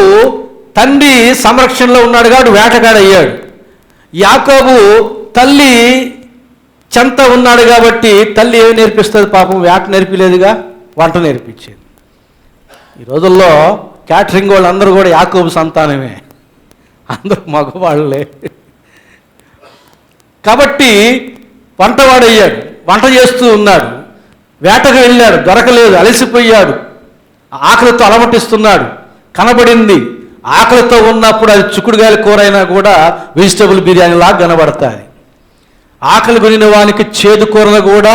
తండ్రి సంరక్షణలో ఉన్నాడు కాబట్టి వేటగాడయ్యాడు. యాకోబు తల్లి చెంత ఉన్నాడు కాబట్టి తల్లి ఏమి నేర్పిస్తుంది? పాపం వేట నేర్పిలేదుగా, వంట నేర్పించేది. ఈ రోజుల్లో క్యాటరింగ్ వాళ్ళందరూ కూడా యాకోబు సంతానమే, అందరూ మగవాళ్ళే. కాబట్టి వంటవాడయ్యాడు, వంట చేస్తూ ఉన్నాడు. వేటకు వెళ్ళాడు, దొరకలేదు, అలసిపోయాడు, ఆకలితో అలమటిస్తున్నాడు. కనబడింది, ఆకలితో ఉన్నప్పుడు అది చిక్కుడుగాయల కూర అయినా కూడా వెజిటబుల్ బిర్యానీ లాగా కనబడతాయి. ఆకలి కొనిన వానికి చేదు కూరను కూడా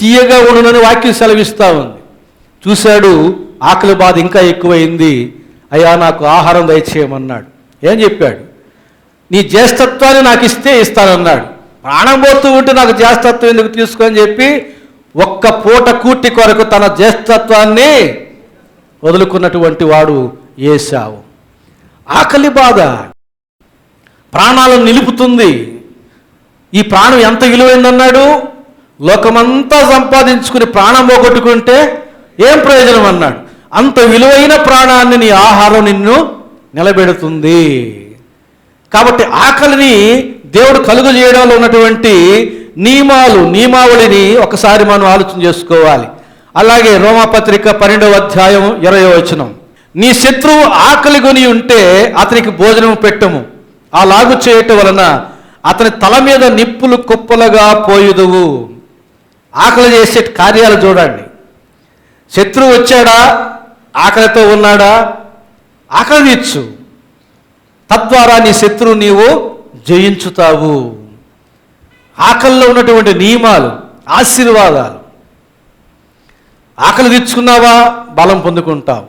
తీయగా ఉండునని వాక్యం సెలవిస్తూ ఉంది. చూశాడు, ఆకలి బాధ ఇంకా ఎక్కువైంది. అయ్యా నాకు ఆహారం దయచేయమన్నాడు. ఏం చెప్పాడు? నీ జ్యేష్ఠత్వాన్ని నాకు ఇస్తే ఇస్తానన్నాడు. ప్రాణం పోతూ ఉంటే నాకు జ్యేష్ఠత్వం ఎందుకు తీసుకొని చెప్పి ఒక్క పూట కూటి కొరకు తన జ్యేష్ఠత్వాన్ని వదులుకున్నటువంటి వాడు ఏశావు. ఆకలి బాధ ప్రాణాలను నిలుపుతుంది. ఈ ప్రాణం ఎంత విలువైందన్నాడు? లోకమంతా సంపాదించుకుని ప్రాణం పోగొట్టుకుంటే ఏం ప్రయోజనం అన్నాడు. అంత విలువైన ప్రాణాన్ని నీ ఆహారం నిన్ను నిలబెడుతుంది. కాబట్టి ఆకలిని దేవుడు కలుగు చేయడంలో ఉన్నటువంటి నియమావళిని ఒకసారి మనం ఆలోచన చేసుకోవాలి. అలాగే రోమాపత్రిక 12వ అధ్యాయం 20వ వచనం, నీ శత్రువు ఆకలి కొని ఉంటే అతనికి భోజనం పెట్టము, అలాగు చేయటం వలన అతని తల మీద నిప్పులు కుప్పలుగా పోయుదువు. ఆకలి చేసే కార్యాలు చూడండి. శత్రువు వచ్చాడా, ఆకలితో ఉన్నాడా, ఆకలి తీర్చు, తద్వారా నీ శత్రువు నీవు జయించుతావు. ఆకలిలో ఉన్నటువంటి నియమాలు, ఆశీర్వాదాలు. ఆకలి తీర్చుకున్నావా, బలం పొందుకుంటావు.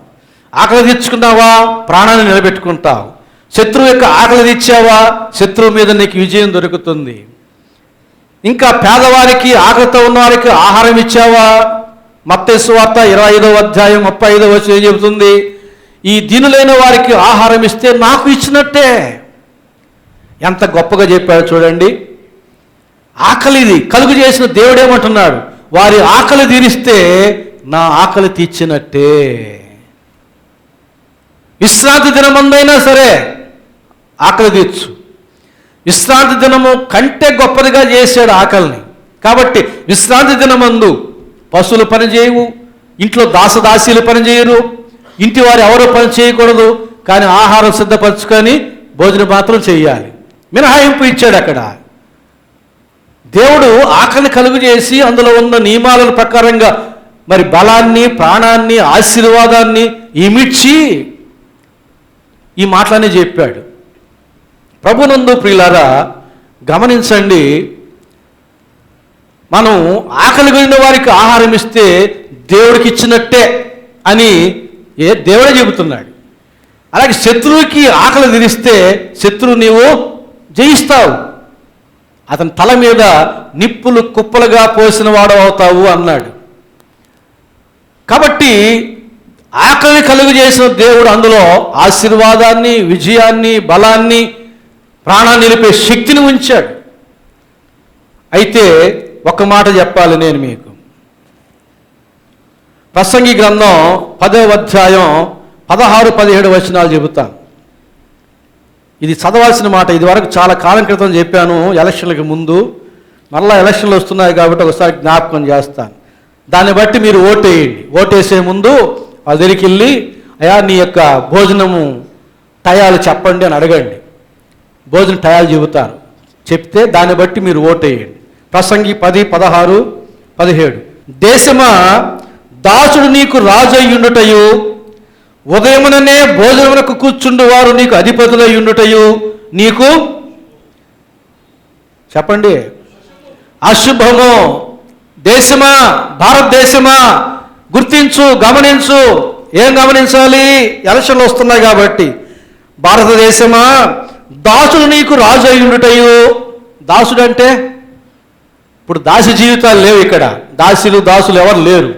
ఆకలి తీర్చుకున్నావా, ప్రాణాన్ని నిలబెట్టుకుంటావు. శత్రువు యొక్క ఆకలి తీర్చావా, శత్రువు మీద నీకు విజయం దొరుకుతుంది. ఇంకా పేదవారికి, ఆకలితో ఉన్నవారికి ఆహారం ఇచ్చావా? మత్తయి సువార్త 25వ అధ్యాయం 35వ వచనం ఏం చెబుతుంది? ఈ దీనులైన వారికి ఆహారం ఇస్తే నాకు ఇచ్చినట్టే. ఎంత గొప్పగా చెప్పాడు చూడండి. ఆకలిది కలుగు చేసిన దేవుడు ఏమంటున్నాడు? వారి ఆకలి తీరిస్తే నా ఆకలి తీర్చినట్టే. విశ్రాంతి దినమందైనా సరే ఆకలి తీర్చు. విశ్రాంతి దినము కంటే గొప్పదిగా చేశాడు ఆకలిని. కాబట్టి విశ్రాంతి దినమందు పశువులు పని చేయవు, ఇంట్లో దాసదాసీలు పని చేయరు, ఇంటి వారు ఎవరో పని చేయకూడదు. కానీ ఆహారం సిద్ధపరచుకొని భోజనం మాత్రం చేయాలి. మినహాయింపు ఇచ్చాడు అక్కడ. దేవుడు ఆకలి కలుగు చేసి అందులో ఉన్న నియమాల ప్రకారంగా మరి బలాన్ని, ప్రాణాన్ని, ఆశీర్వాదాన్ని ఇమిడ్చి ఈ మాటలనే చెప్పాడు. ప్రభునందు ప్రియులారా గమనించండి, మనం ఆకలి కలిగిన వారికి ఆహారం ఇస్తే దేవుడికి ఇచ్చినట్టే అని దేవుడే చెబుతున్నాడు. అలాగే శత్రువుకి ఆకలి తీరిస్తే శత్రువు నీవు జయిస్తావు, అతని తల మీద నిప్పులు కుప్పలుగా పోసిన వాడు అవుతావు అన్నాడు. కాబట్టి ఆకలి కలుగు చేసిన దేవుడు అందులో ఆశీర్వాదాన్ని, విజయాన్ని, బలాన్ని, ప్రాణాన్ని నిలిపే శక్తిని ఉంచాడు. అయితే ఒక మాట చెప్పాలి నేను మీకు. ప్రసంగి గ్రంథం 10వ అధ్యాయం 16-17 వచనాలు చెబుతాను. ఇది చదవాల్సిన మాట. ఇది వరకు చాలా కాలం క్రితం చెప్పాను, ఎలక్షన్లకు ముందు. మరలా ఎలక్షన్లు వస్తున్నాయి కాబట్టి ఒకసారి జ్ఞాపకం చేస్తాను. దాన్ని బట్టి మీరు ఓటేయండి. ఓటేసే ముందు వాళ్ళ దగ్గరికి వెళ్ళి, అయ్యా నీ యొక్క భోజనము టయాలు చెప్పండి అని అడగండి. భోజన టయాలు చెబుతారు. చెప్తే దాన్ని బట్టి మీరు ఓటేయండి. ప్రసంగి 10-16-17. దేశమా, దాసుడు నీకు రాజు అయ్యుండుటయు, ఉదయముననే భోజనమునకు కూర్చుండు వారు నీకు అధిపతులై ఉండుటయు నీకు చెప్పండి అశుభము. దేశమా, భారతదేశమా, గుర్తించు, గమనించు. ఏం గమనించాలి? ఎలక్షన్లు వస్తున్నాయి కాబట్టి. భారతదేశమా, దాసుడు నీకు రాజు అయి ఉండుటయు. దాసుడు అంటే ఇప్పుడు దాసి జీవితాలు లేవు ఇక్కడ. దాసులు ఎవరు లేరు.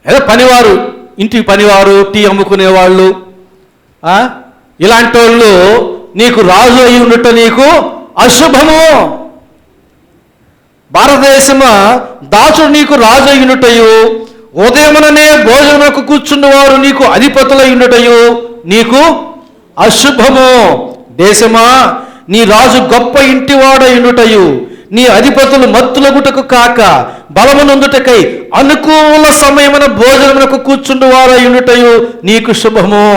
ఏదో పనివారు, ఇంటికి పనివారు, టీ అమ్ముకునేవాళ్ళు, ఇలాంటి వాళ్ళు నీకు రాజు అయి ఉండుట నీకు అశుభము. భారతదేశమా, దాసుడు నీకు రాజు అయి ఉండుటయు, ఉదయముననే భోజనమునకు కూర్చున్నవారు నీకు అధిపతులై ఉండుటయు నీకు అశుభము. దేశమా, నీ రాజు గొప్ప ఇంటివాడై ఉండుటయు, నీ అధిపతులు మత్తులగుటకు కాక బలమునందుటకై అనుకూల సమయమున భోజనమునకు కూర్చుండువారై ఉండుటయు నీకు శుభము.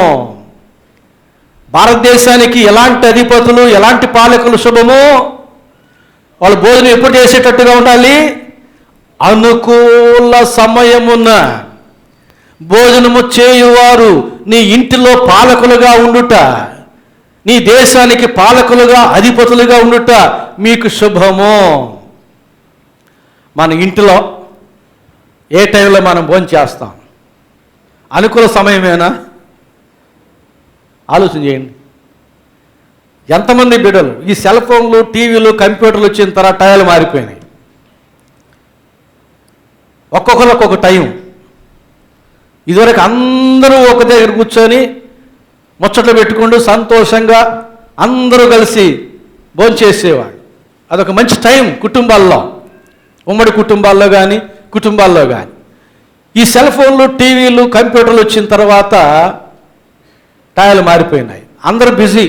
భారతదేశానికి ఎలాంటి అధిపతులు, ఎలాంటి పాలకులు శుభము? వాళ్ళు భోజనం ఎప్పుడు చేసేటట్టుగా ఉండాలి? అనుకూల సమయమున భోజనము చేయువారు నీ ఇంటిలో పాలకులుగా ఉండుట, నీ దేశానికి పాలకులుగా, అధిపతులుగా ఉండుట మీకు శుభము. మన ఇంటిలో ఏ టైంలో మనం భోజనం చేస్తాం? అనుకూల సమయమేనా? ఆలోచన చేయండి. ఎంతమంది బిడ్డలు ఈ సెల్ ఫోన్లు, టీవీలు, కంప్యూటర్లు వచ్చిన తర్వాత టైంలు మారిపోయినాయి. ఒక్కొక్కరు ఒక్కొక్క టైం. ఇదివరకు అందరూ ఒక దగ్గర కూర్చొని ముచ్చట్లు పెట్టుకుంటూ సంతోషంగా అందరూ కలిసి భోంచేసేవాడు. అదొక మంచి టైం కుటుంబాల్లో, ఉమ్మడి కుటుంబాల్లో కానీ, కుటుంబాల్లో కానీ. ఈ సెల్ ఫోన్లు, టీవీలు, కంప్యూటర్లు వచ్చిన తర్వాత టైంలు మారిపోయినాయి. అందరూ బిజీ.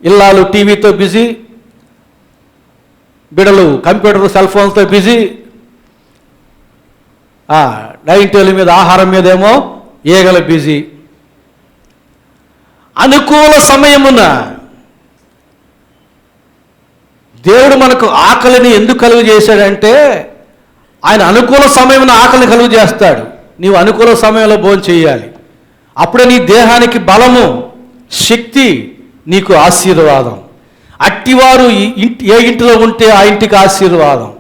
ఇల్లాలు టీవీతో బిజీ, బిడలు కంప్యూటర్, సెల్ ఫోన్తో బిజీ. డైనింగ్ టేబుల్ మీద ఆహారం మీదేమో ఏగల బిజీ. అనుకూల సమయమున దేవుడు మనకు ఆకలిని ఎందుకు కలుగు చేశాడంటే, ఆయన అనుకూల సమయమున ఆకలిని కలుగు చేస్తాడు. నీవు అనుకూల సమయంలో భోజనం చేయాలి. అప్పుడే నీ దేహానికి బలము, శక్తి, నీకు ఆశీర్వాదం. అట్టివారు ఏ ఇంటిలో ఉంటే ఆ ఇంటికి ఆశీర్వాదం.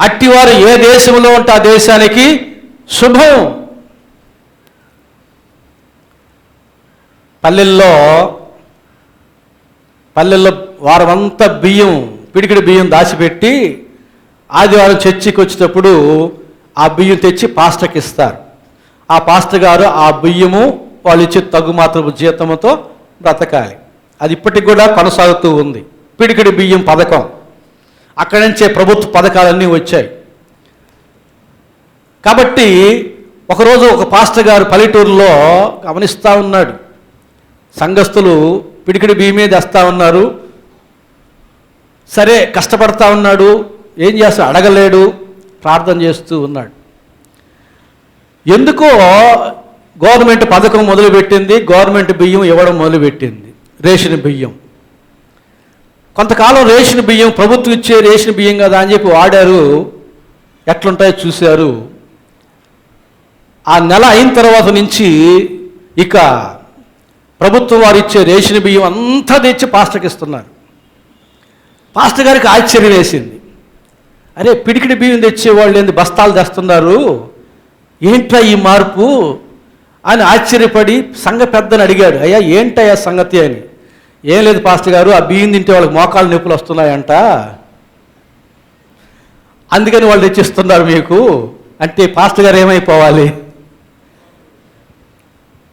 అట్టివారు ఏ దేశంలో ఉంటే ఆ దేశానికి శుభం. పల్లెల్లో వారమంతా బియ్యం, పిడికిడి బియ్యం దాచిపెట్టి ఆదివారం చర్చికి వచ్చేటప్పుడు ఆ బియ్యం తెచ్చి పాస్టర్కి ఇస్తారు. ఆ పాస్టర్ గారు ఆ బియ్యము వాళ్ళు ఇచ్చే తగు మాత్రపు జీతంతో బ్రతకాలి. అది ఇప్పటికి కూడా కొనసాగుతూ ఉంది. పిడికిడి బియ్యం పథకం, అక్కడి నుంచే ప్రభుత్వ పథకాలన్నీ వచ్చాయి. కాబట్టి ఒకరోజు ఒక పాస్టర్ గారు పల్లెటూరులో గమనిస్తూ ఉన్నాడు. సంఘస్థులు పిడికిడి బియ్యమే తెస్తూ ఉన్నారు. సరే కష్టపడతా ఉన్నాడు, ఏం చేస్తా అడగలేడు, ప్రార్థన చేస్తూ ఉన్నాడు. ఎందుకో గవర్నమెంట్ పథకం మొదలుపెట్టింది, గవర్నమెంట్ బియ్యం ఇవ్వడం మొదలుపెట్టింది, రేషన్ బియ్యం. కొంతకాలం రేషన్ బియ్యం, ప్రభుత్వం ఇచ్చే రేషన్ బియ్యం కదా అని చెప్పి వాడారు. ఎట్లుంటాయో చూశారు. ఆ నెల అయిన తర్వాత నుంచి ఇక ప్రభుత్వం వారు ఇచ్చే రేషన్ బియ్యం అంతా తెచ్చి పాస్టర్కి ఇస్తున్నారు. పాస్టర్ గారికి ఆశ్చర్యం వేసింది. అరే, పిడికిడి బియ్యం తెచ్చేవాళ్ళు ఏంది బస్తాలు తెస్తున్నారు, ఏంట్రా ఈ మార్పు అని ఆశ్చర్యపడి సంఘ పెద్దని అడిగాడు. అయ్యా ఏంటయ్యా సంగతి అని. ఏం లేదు పాస్టర్ గారు, ఆ బియ్యం తింటే వాళ్ళకి మోకాళ్ళ నొప్పులు వస్తున్నాయంట, అందుకని వాళ్ళు తెచ్చిస్తున్నారు మీకు అంటే పాస్టర్ గారు ఏమైపోవాలి?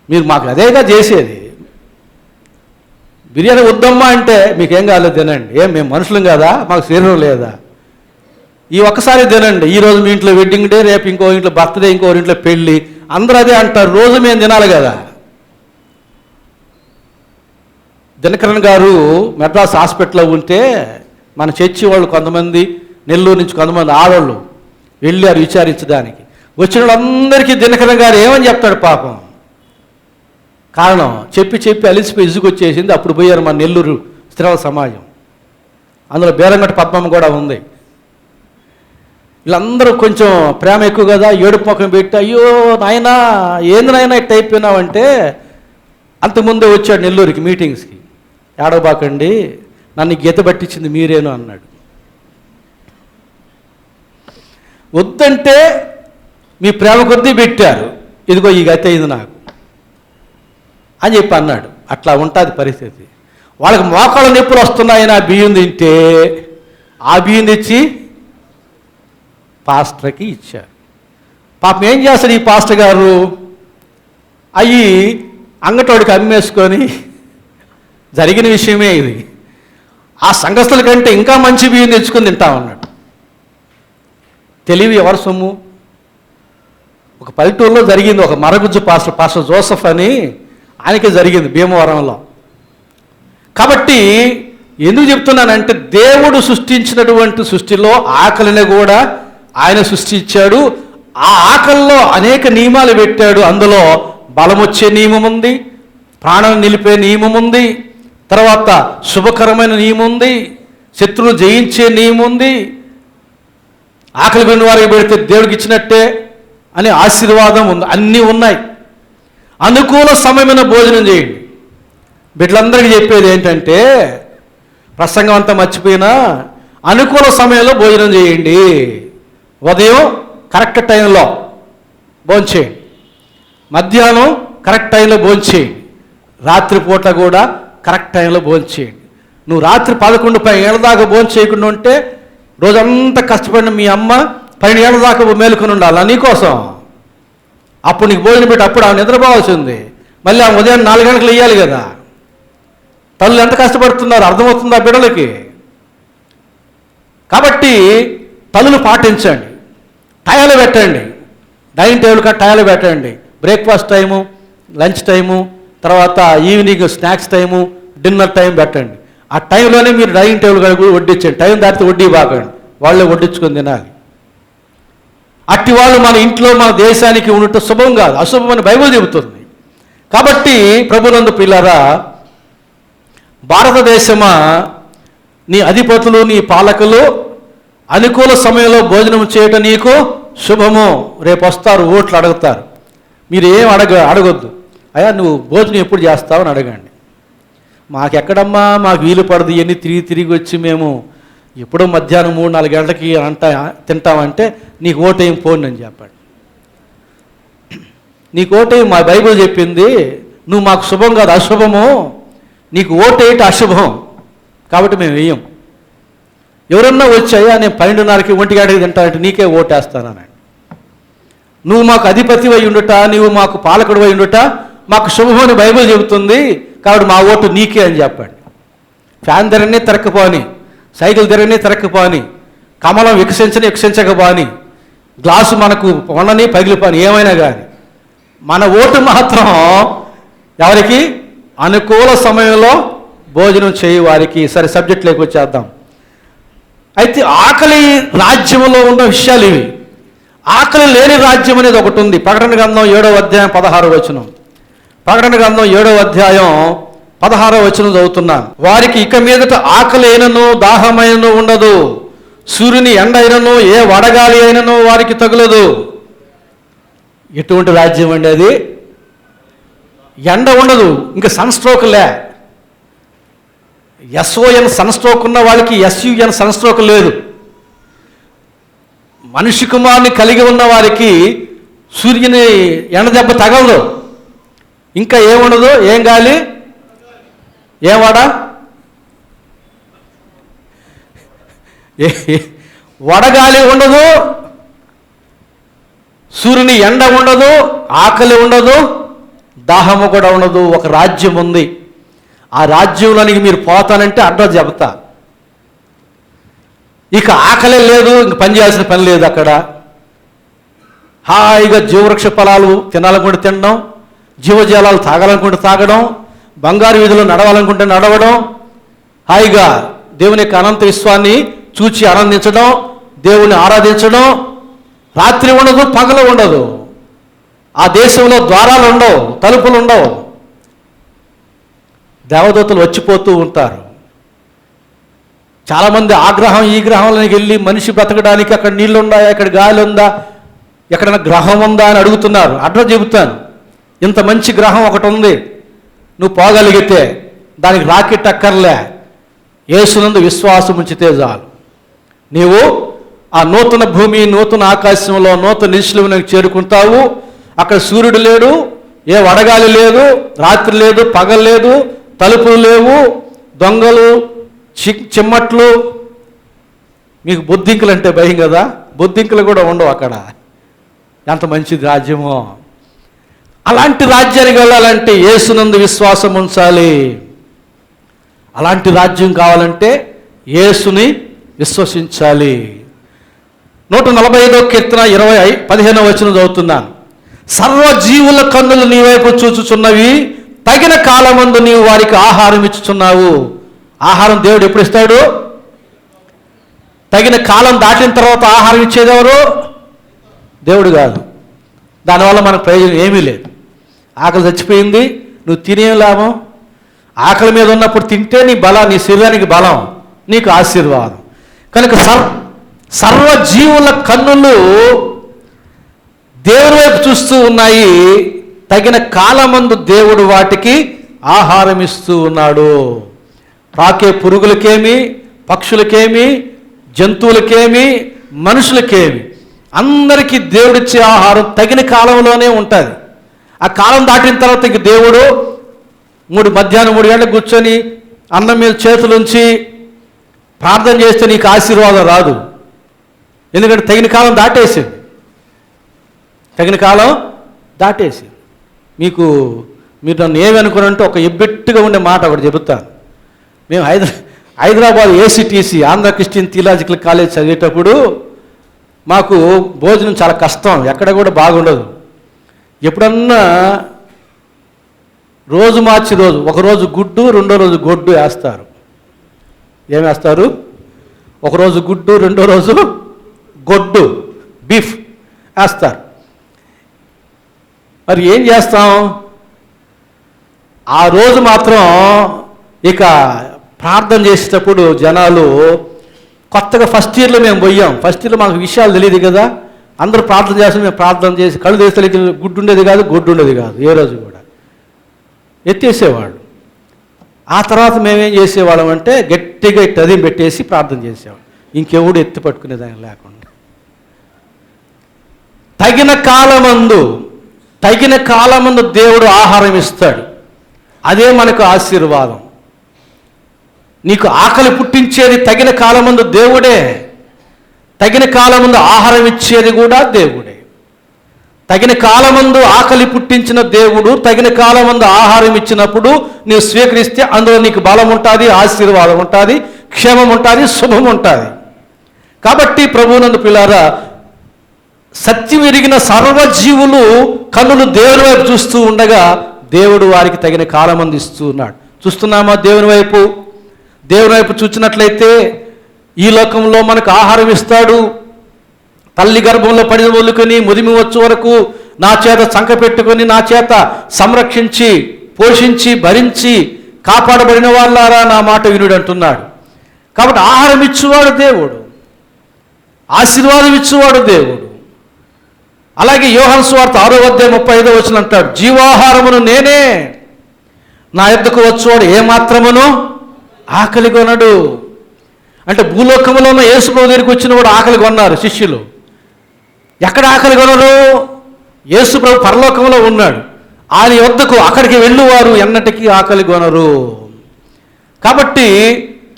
మీరు మాకు అదేగా చేసేది, బిర్యానీ వద్దమ్మా అంటే మీకేం కాలేదు తినండి. ఏం మేము మనుషులం కదా, మాకు శరీరం లేదా? ఈ ఒక్కసారి తినండి. ఈరోజు మీ ఇంట్లో వెడ్డింగ్ డే, రేపు ఇంకో ఇంట్లో బర్త్డే, ఇంకో ఇంట్లో పెళ్ళి, అందరూ అదే అంటారు. రోజు మేము తినాలి కదా. దినకరన్ గారు మెడ్రాస్ హాస్పిటల్లో ఉంటే మన చర్చి వాళ్ళు కొంతమంది, నెల్లూరు నుంచి కొంతమంది ఆడవాళ్ళు వెళ్ళారు విచారించడానికి. వచ్చిన వాళ్ళందరికీ దినకరన్ గారు ఏమని చెప్తాడు పాపం. కారణం చెప్పి చెప్పి అలిసిపోయి ఇసుకొచ్చేసింది. అప్పుడు పోయారు మన నెల్లూరు స్త్రీల సమాజం, అందులో బేరంగట్ట పద్మమ్మ కూడా ఉంది. వీళ్ళందరూ కొంచెం ప్రేమ ఎక్కువ కదా, ఏడుపు ముఖం పెట్టి అయ్యో నాయనా ఏంది నాయనా ఇట్ట అయిపోయినావంటే, అంతకుముందే వచ్చాడు నెల్లూరుకి మీటింగ్స్కి. ఏడవబాకండి, నన్ను గీత పట్టించింది మీరేను అన్నాడు. వద్దంటే మీ ప్రేమ కొద్దీ పెట్టారు, ఇదిగో ఈ గతి అయింది నాకు అని చెప్పి అన్నాడు. అట్లా ఉంటుంది పరిస్థితి. వాళ్ళకి మోకాళ్ళ నొప్పులు వస్తున్నాయని ఆ బియ్యం తింటే ఆ బియ్యం తెచ్చి పాస్టర్కి ఇచ్చారు. పాపం ఏం చేస్తాడు ఈ పాస్టర్ గారు, అవి అంగటోడికి అమ్మేసుకొని, జరిగిన విషయమే ఇది, ఆ సంఘస్థుల కంటే ఇంకా మంచి బియ్యం తెచ్చుకొని తింటా ఉన్నాడు. తెలివి ఎవరి సొమ్ము? ఒక పల్లెటూరులో జరిగింది. ఒక మరగుజ్జు పాస్టర్ జోసఫ్ అని ఆయనకే జరిగింది భీమవరంలో. కాబట్టి ఎందుకు చెప్తున్నానంటే, దేవుడు సృష్టించినటువంటి సృష్టిలో ఆకలిని కూడా ఆయన సృష్టించాడు. ఆ ఆకలిలో అనేక నియమాలు పెట్టాడు. అందులో బలం వచ్చే నియమం ఉంది, ప్రాణం నిలిపే నియమం ఉంది, తర్వాత శుభకరమైన నియమం ఉంది, శత్రువులు జయించే నియమం ఉంది, ఆకలి కొన్న వారికి పెడితే దేవుడికి ఇచ్చినట్టే అనే ఆశీర్వాదం ఉంది. అన్నీ ఉన్నాయి. అనుకూల సమయమైన భోజనం చేయండి. బిడ్డలందరికీ చెప్పేది ఏంటంటే, ప్రసంగం అంతా మర్చిపోయినా అనుకూల సమయంలో భోజనం చేయండి. ఉదయం కరెక్ట్ టైంలో భోంచేయండి, మధ్యాహ్నం కరెక్ట్ టైంలో భోంచేయండి, రాత్రిపూట కూడా కరెక్ట్ టైంలో భోంచేయండి. నువ్వు రాత్రి 11 ఏళ్ళ దాకా భోంచేయకుండా ఉంటే రోజంతా కష్టపడిన మీ అమ్మ 12 ఏళ్ళ దాకా మేలుకొని ఉండాలి నీకోసం. అప్పుడు నీకు భోజనం పెట్టి అప్పుడు ఆమె నిద్రపోవాల్సింది. మళ్ళీ ఆమె ఉదయం 4 గంటలకు వేయాలి కదా. తల్లులు ఎంత కష్టపడుతున్నారు అర్థమవుతుందా బిడ్డలకి? కాబట్టి తల్లులు పాటించండి, టైంలు పెట్టండి, డైనింగ్ టేబుల్ టైంలు పెట్టండి. బ్రేక్ఫాస్ట్ టైము, లంచ్ టైము, తర్వాత evening snacks time, dinner time పెట్టండి. ఆ టైంలోనే మీరు డైనింగ్ టేబుల్ కూడా వడ్డించండి. టైం దాటితే వడ్డీ బాకండి, వాళ్ళే వడ్డించుకొని తినాలి. అట్టి వాళ్ళు మన ఇంట్లో మన దేశానికి ఉండటం శుభం కాదు, అశుభం అని బైబిల్ చెబుతుంది. కాబట్టి ప్రభునందు పిల్లరా, భారతదేశమా, నీ అధిపతులు నీ పాలకులు అనుకూల సమయంలో భోజనం చేయటం నీకు శుభము. రేపు వస్తారు ఓట్లు అడుగుతారు, మీరు ఏం అడగొద్దు. అయ్యా నువ్వు భోజనం ఎప్పుడు చేస్తావు అని అడగండి. మాకెక్కడమ్మా, మాకు వీలు పడదు, ఇవన్నీ తిరిగి వచ్చి మేము ఎప్పుడో మధ్యాహ్నం 3-4 గంటలకి తింటామంటే నీకు ఓటేం పోండి అని చెప్పండి. నీకు ఓటేం మా బైబిల్ చెప్పింది, నువ్వు మాకు శుభం కాదు అశుభము, నీకు ఓటేయట అశుభం, కాబట్టి మేము వేయం. ఎవరన్నా వచ్చాయా నేను 12:30కి 1 గంటకి తింటానంటే నీకే ఓటేస్తానని. నువ్వు మాకు అధిపతి అయి ఉండుట, నువ్వు మాకు పాలకుడు అయి ఉండుట మాకు శుభమని బైబిల్ చెబుతుంది, కాబట్టి మా ఓటు నీకే అని చెప్పండి. ఫ్యాన్ ధరనే తిరక్కపోని, సైకిల్ ధరనే తిరక్కపోని, కమలం వికసించకపోని, గ్లాసు మనకు వండని పగిలిపోని, ఏమైనా కానీ మన ఓటు మాత్రం ఎవరికి? అనుకూల సమయంలో భోజనం చేయి వారికి. సరే, సబ్జెక్ట్లోకి వచ్చేద్దాం. అయితే ఆకలి రాజ్యంలో ఉన్న విషయాలు ఇవి. ఆకలి లేని రాజ్యం అనేది ఒకటి ఉంది. ప్రకటన గ్రంథం 7వ అధ్యాయం 16వ వచనం. ప్రకటన గ్రంథం 7వ అధ్యాయం 16వ వచనం చదువుతున్నాను. వారికి ఇక మీదట ఆకలి అయినను దాహమైనను ఉండదు, సూర్యుని ఎండ అయినను ఏ వడగాలి అయినను వారికి తగులదు. ఎటువంటి రాజ్యం అండి అది? ఎండ ఉండదు, ఇంకా సన్ స్ట్రోక్ లే, SON సన్స్ట్రోక్ ఉన్న వాళ్ళకి SUN సన్స్ట్రోక్ లేదు. మనిషి కుమారుని కలిగి ఉన్న వారికి సూర్యుని ఎండదెబ్బ తగలదు. ఇంకా ఏముండదు, ఏం గాలి, ఏం వాడ, వడగాలి ఉండదు, సూర్యుని ఎండ ఉండదు, ఆకలి ఉండదు, దాహము కూడా ఉండదు. ఒక రాజ్యం ఉంది. ఆ రాజ్యంలోనికి మీరు పోతానంటే అడ్రస్ చెబుతా. ఇక ఆకలి లేదు, ఇంక పని చేయాల్సిన పని లేదు. అక్కడ హాయిగా జీవవృక్ష ఫలాలు తినాలనుకుంటే తినడం, జీవజాలాలు తాగాలనుకుంటే తాగడం, బంగారు వీధిలో నడవాలనుకుంటే నడవడం, హాయిగా దేవుని యొక్క అనంత విశ్వాన్ని చూచి ఆనందించడం, దేవుని ఆరాధించడం. రాత్రి ఉండదు, పగలు ఉండదు. ఆ దేశంలో ద్వారాలు ఉండవు, తలుపులు ఉండవు. దేవదూతలు వచ్చిపోతూ ఉంటారు. చాలామంది ఆ గ్రహం ఈ గ్రహంలోకి వెళ్ళి మనిషి బ్రతకడానికి అక్కడ నీళ్ళు ఉన్నాయా, ఇక్కడ గాలి ఉందా, ఎక్కడైనా గ్రహం ఉందా అని అడుగుతున్నారు. అడ్రస్ చెబుతాను. ఇంత మంచి గ్రహం ఒకటి ఉంది, నువ్వు పోగలిగితే దానికి రాకెట్ అక్కర్లే, యేసునందు విశ్వాసం ఉంచితే చాలు. నీవు ఆ నూతన భూమి, నూతన ఆకాశంలో నూతన నిశ్చలంలోకి చేరుకుంటావు. అక్కడ సూర్యుడు లేడు, ఏ వడగాలి లేదు, రాత్రి లేదు, పగలు లేదు, తలుపులు లేవు, దొంగలు, చిమ్మట్లు. మీకు బొద్దింకలు అంటే భయం కదా, బొద్దింకలు కూడా ఉండవు అక్కడ. ఎంత మంచిది రాజ్యమో. అలాంటి రాజ్యానికి వెళ్ళాలంటే యేసునందు విశ్వాసం ఉంచాలి. అలాంటి రాజ్యం కావాలంటే యేసుని విశ్వసించాలి. 145వ కీర్తన 15వ వచనం చదువుతున్నాను. సర్వజీవుల కన్నులు నీ వైపు చూచుచున్నవి, తగిన కాలమందు నీవు వారికి ఆహారం ఇచ్చుచున్నావు. ఆహారం దేవుడు ఎప్పుడు ఇస్తాడు? తగిన కాలం దాటిన తర్వాత ఆహారం ఇచ్చేది ఎవరు? దేవుడు కాదు. దానివల్ల మనకు ప్రయోజనం ఏమీ లేదు. ఆకలి చచ్చిపోయింది, నువ్వు తినే లాభం. ఆకలి మీద ఉన్నప్పుడు తింటే నీ బలం, నీ శరీరానికి బలం, నీకు ఆశీర్వాదం. కనుక సర్వజీవుల కన్నులు దేవుడి వైపు చూస్తూ ఉన్నాయి. తగిన కాలమందు దేవుడు వాటికి ఆహారం ఇస్తూ ఉన్నాడు. రాకే పురుగులకేమి, పక్షులకేమి, జంతువులకేమి, మనుషులకేమి, అందరికీ దేవుడిచ్చే ఆహారం తగిన కాలంలోనే ఉంటుంది. ఆ కాలం దాటిన తర్వాత ఇంక దేవుడు మధ్యాహ్నం 3 గంటలకు కూర్చొని అన్నం మీద చేతులుంచి ప్రార్థన చేస్తే నీకు ఆశీర్వాదం రాదు. ఎందుకంటే తగిన కాలం దాటేసింది. తగిన కాలం దాటేసింది. మీరు నన్ను ఏమనుకున్నంటే ఒక ఎబ్బెట్టుగా ఉండే మాట ఒకటి చెబుతాను. మేము Hyderabad ACTC Andhra Christian theological college చదివేటప్పుడు మాకు భోజనం చాలా కష్టం, ఎక్కడ కూడా బాగుండదు. ఎప్పుడన్నా రోజు మార్చి రోజు, ఒకరోజు గుడ్డు, రెండో రోజు గొడ్డు వేస్తారు. ఏమేస్తారు? ఒకరోజు గుడ్డు, రెండో రోజు గొడ్డు, బీఫ్ వేస్తారు. మరి ఏం చేస్తాం? ఆ రోజు మాత్రం ఇక ప్రార్థన చేసేటప్పుడు జనాలు కొత్తగా ఫస్ట్ ఇయర్లో మేము పోయాం. ఫస్ట్ ఇయర్లో మాకు విషయాలు తెలియదు కదా, అందరూ ప్రార్థన చేస్తాం. మేము ప్రార్థన చేసి కళ్ళు తెరిస్తే గుడ్డు ఉండేది కాదు, గొడ్డు ఉండేది కాదు. ఏ రోజు కూడా ఎత్తేసేవాడు. ఆ తర్వాత మేమేం చేసేవాళ్ళం అంటే గట్టిగా తదిం పెట్టేసి ప్రార్థన చేసేవాళ్ళం. ఇంకెవడు ఎత్తి పట్టుకునేదాన్ని లేకుండా. తగిన కాలమందు దేవుడు ఆహారం ఇస్తాడు. అదే మనకు ఆశీర్వాదం. నీకు ఆకలి పుట్టించేది తగిన కాలమందు దేవుడే. తగిన కాలమందు ఆహారం ఇచ్చేది కూడా దేవుడే. తగిన కాలమందు ఆకలి పుట్టించిన దేవుడు తగిన కాలమందు ఆహారం ఇచ్చినప్పుడు నీవు స్వీకరిస్తే అందులో నీకు బలం ఉంటుంది, ఆశీర్వాదం ఉంటుంది, క్షేమం ఉంటుంది, శుభం ఉంటుంది. కాబట్టి ప్రభువునందు పిల్లారా, సత్యం ఎరిగిన సర్వజీవులు కన్నులు దేవుని వైపు చూస్తూ ఉండగా దేవుడు వారికి తగిన కాలమందు ఇస్తూ ఉన్నాడు. చూస్తున్నామా దేవుని వైపు? దేవుని వైపు చూచినట్లయితే ఈ లోకంలో మనకు ఆహారం ఇస్తాడు. తల్లి గర్భంలో పడిన వదులుకొని ముదిమి వచ్చే వరకు నా చేత చంక పెట్టుకొని నా చేత సంరక్షించి పోషించి భరించి కాపాడబడిన వాళ్ళారా నా మాట వినుడు అంటున్నాడు. కాబట్టి ఆహారం ఇచ్చేవాడు దేవుడు, ఆశీర్వాదం ఇచ్చేవాడు దేవుడు. అలాగే యోహాను సువార్త 6:35 వచనం అంటాడు, జీవాహారమును నేనే, నా యొద్దకు వచ్చేవాడు ఏమాత్రమును ఆకలి కొనడు. అంటే భూలోకంలో ఉన్న యేసు ప్రభు దగ్గరికి వచ్చిన వాడు ఆకలి కొన్నారు శిష్యులు. ఎక్కడ ఆకలి కొనరు? యేసు ప్రభు పరలోకంలో ఉన్నాడు. ఆయన వద్దకు అక్కడికి వెళ్ళువారు ఎన్నటికీ ఆకలి కొనరు. కాబట్టి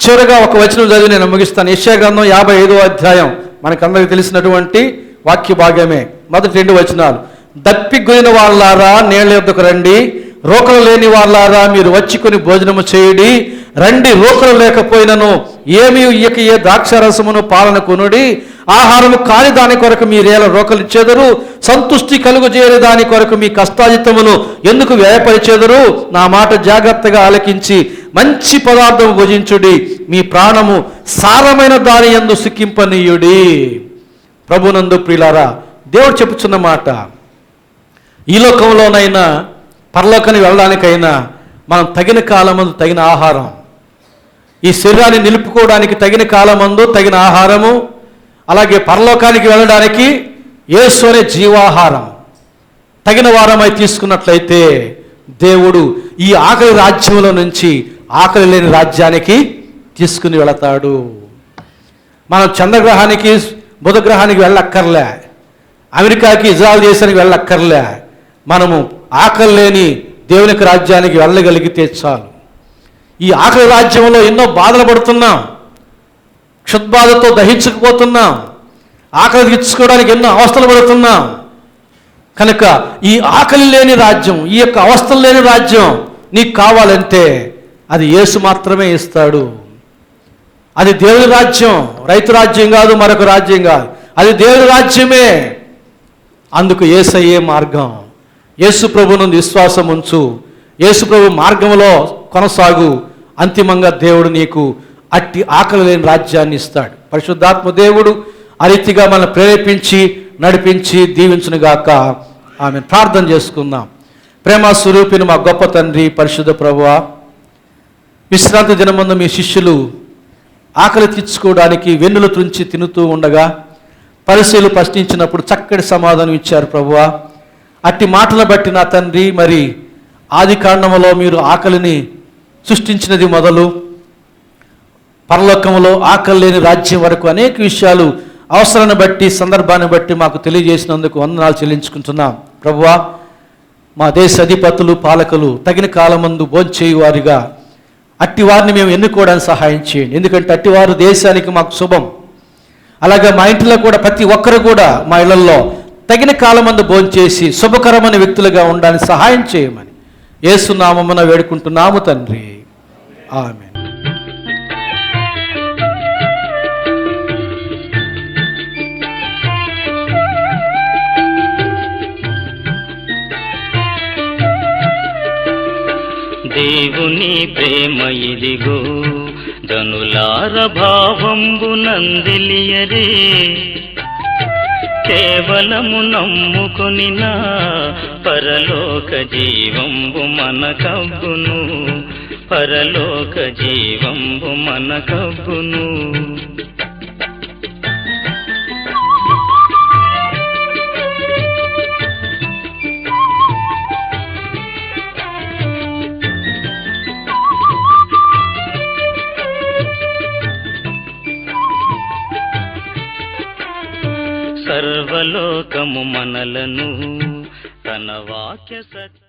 చివరగా ఒక వచనం చదివి నేను ముగిస్తాను. యెషయా గ్రంథం 55వ అధ్యాయం మనకందరికీ తెలిసినటువంటి వాక్య భాగమే. మొదటి 2 వచనాలు. దప్పిగొనిన వాళ్ళారా నీళ్ళ యొద్దకు రండి, రోకలు లేని వాళ్ళారా మీరు వచ్చుకొని భోజనము చేయుడి. రండి, రోకలు లేకపోయినను ఏమీ ఇయ్యక ఏ ద్రాక్షారసమును పాలన కొనుడి. ఆహారము కాని దాని కొరకు మీరేల రోకలు ఇచ్చేదరు, సంతుష్టి కలుగు చేయని దాని కొరకు మీ కష్టాజితమును ఎందుకు వ్యయపరిచేదరు? నా మాట జాగ్రత్తగా ఆలకించి మంచి పదార్థము భుజించుడి, మీ ప్రాణము సారమైన దాని యందు సుఖింపనీయుడి. ప్రభునందు ప్రియులారా, దేవుడు చెప్పుచున్న మాట, ఈ లోకంలోనైనా పరలోకానికి వెళ్ళడానికైనా మనం తగిన కాలమందు తగిన ఆహారం, ఈ శరీరాన్ని నిలుపుకోవడానికి తగిన కాలమందు తగిన ఆహారము, అలాగే పరలోకానికి వెళ్ళడానికి యేసు అనే జీవాహారం తగిన వారమై తీసుకున్నట్లయితే దేవుడు ఈ ఆకలి రాజ్యంలో నుంచి ఆకలి లేని రాజ్యానికి తీసుకుని వెళతాడు. మనం చంద్రగ్రహానికి బుధగ్రహానికి వెళ్ళక్కర్లే, అమెరికాకి ఇజ్రాయెల్ దేశానికి వెళ్ళక్కర్లే. మనము ఆకలి లేని దేవునికి రాజ్యానికి వెళ్ళగలిగితే చాలు. ఈ ఆకలి రాజ్యంలో ఎన్నో బాధలు పడుతున్నాం, క్షుద్బాధతో దహించకపోతున్నాం, ఆకలి తీర్చుకోవడానికి ఎన్నో అవస్థలు పడుతున్నాం. కనుక ఈ ఆకలి లేని రాజ్యం, ఈ యొక్క అవస్థలు లేని రాజ్యం నీకు కావాలంటే అది యేసు మాత్రమే ఇస్తాడు. అది దేవుని రాజ్యం, రైతు రాజ్యం కాదు, మరొక రాజ్యం కాదు, అది దేవుని రాజ్యమే. అందుకు యేసయ్యే మార్గం. యేసు ప్రభు నుండి విశ్వాసం ఉంచు, యేసు ప్రభు మార్గంలో కొనసాగు. అంతిమంగా దేవుడు నీకు అట్టి ఆకలి లేని రాజ్యాన్ని ఇస్తాడు. పరిశుద్ధాత్మ దేవుడు ఆ రీతిగా మనల్ని ప్రేరేపించి నడిపించి దీవించునుగాక. ఆమె ప్రార్థన చేసుకుందాం. ప్రేమ స్వరూపిని మా గొప్ప తండ్రి, పరిశుద్ధ ప్రభువా, విశ్రాంతి దినమందు మీ శిష్యులు ఆకలి తీర్చుకోవడానికి వెన్నులు తుంచి తినుతూ ఉండగా పరిశీలు ప్రశ్నించినప్పుడు చక్కటి సమాధానం ఇచ్చారు ప్రభువా. అట్టి మాటలు బట్టి నా తండ్రి, మరి ఆది కాండములో మీరు ఆకలిని సృష్టించినది మొదలు పరలోకంలో ఆకలి లేని రాజ్యం వరకు అనేక విషయాలు అవసరాన్ని బట్టి సందర్భాన్ని బట్టి మాకు తెలియజేసినందుకు వందనాలు చెల్లించుకుంటున్నాం ప్రభువా. మా దేశ అధిపతులు పాలకులు తగిన కాలమందు భోంచేయువారిగా అట్టి వారిని మేము ఎన్నుకోవడానికి సహాయం చేయండి. ఎందుకంటే అట్టివారు దేశానికి మాకు శుభం. అలాగే మా ఇంట్లో కూడా ప్రతి ఒక్కరు కూడా మా ఇళ్లలో తగిన కాలమందు భోంచేసి శుభకరమైన వ్యక్తులుగా ఉండడానికి సహాయం చేయమని యేసు నామమున వేడుకుంటున్నాము తండ్రి. ఆమేన్. దేవుని ప్రేమ ఇదిగో జనులార భావంబు నందిలియరే, కేవలము నమ్ముకొనినా పరలోక జీవంబు మనకబ్బును, పరలోక జీవంబు మనకబ్బును. సర్వలోకము మనలను తన వాక్య సత్య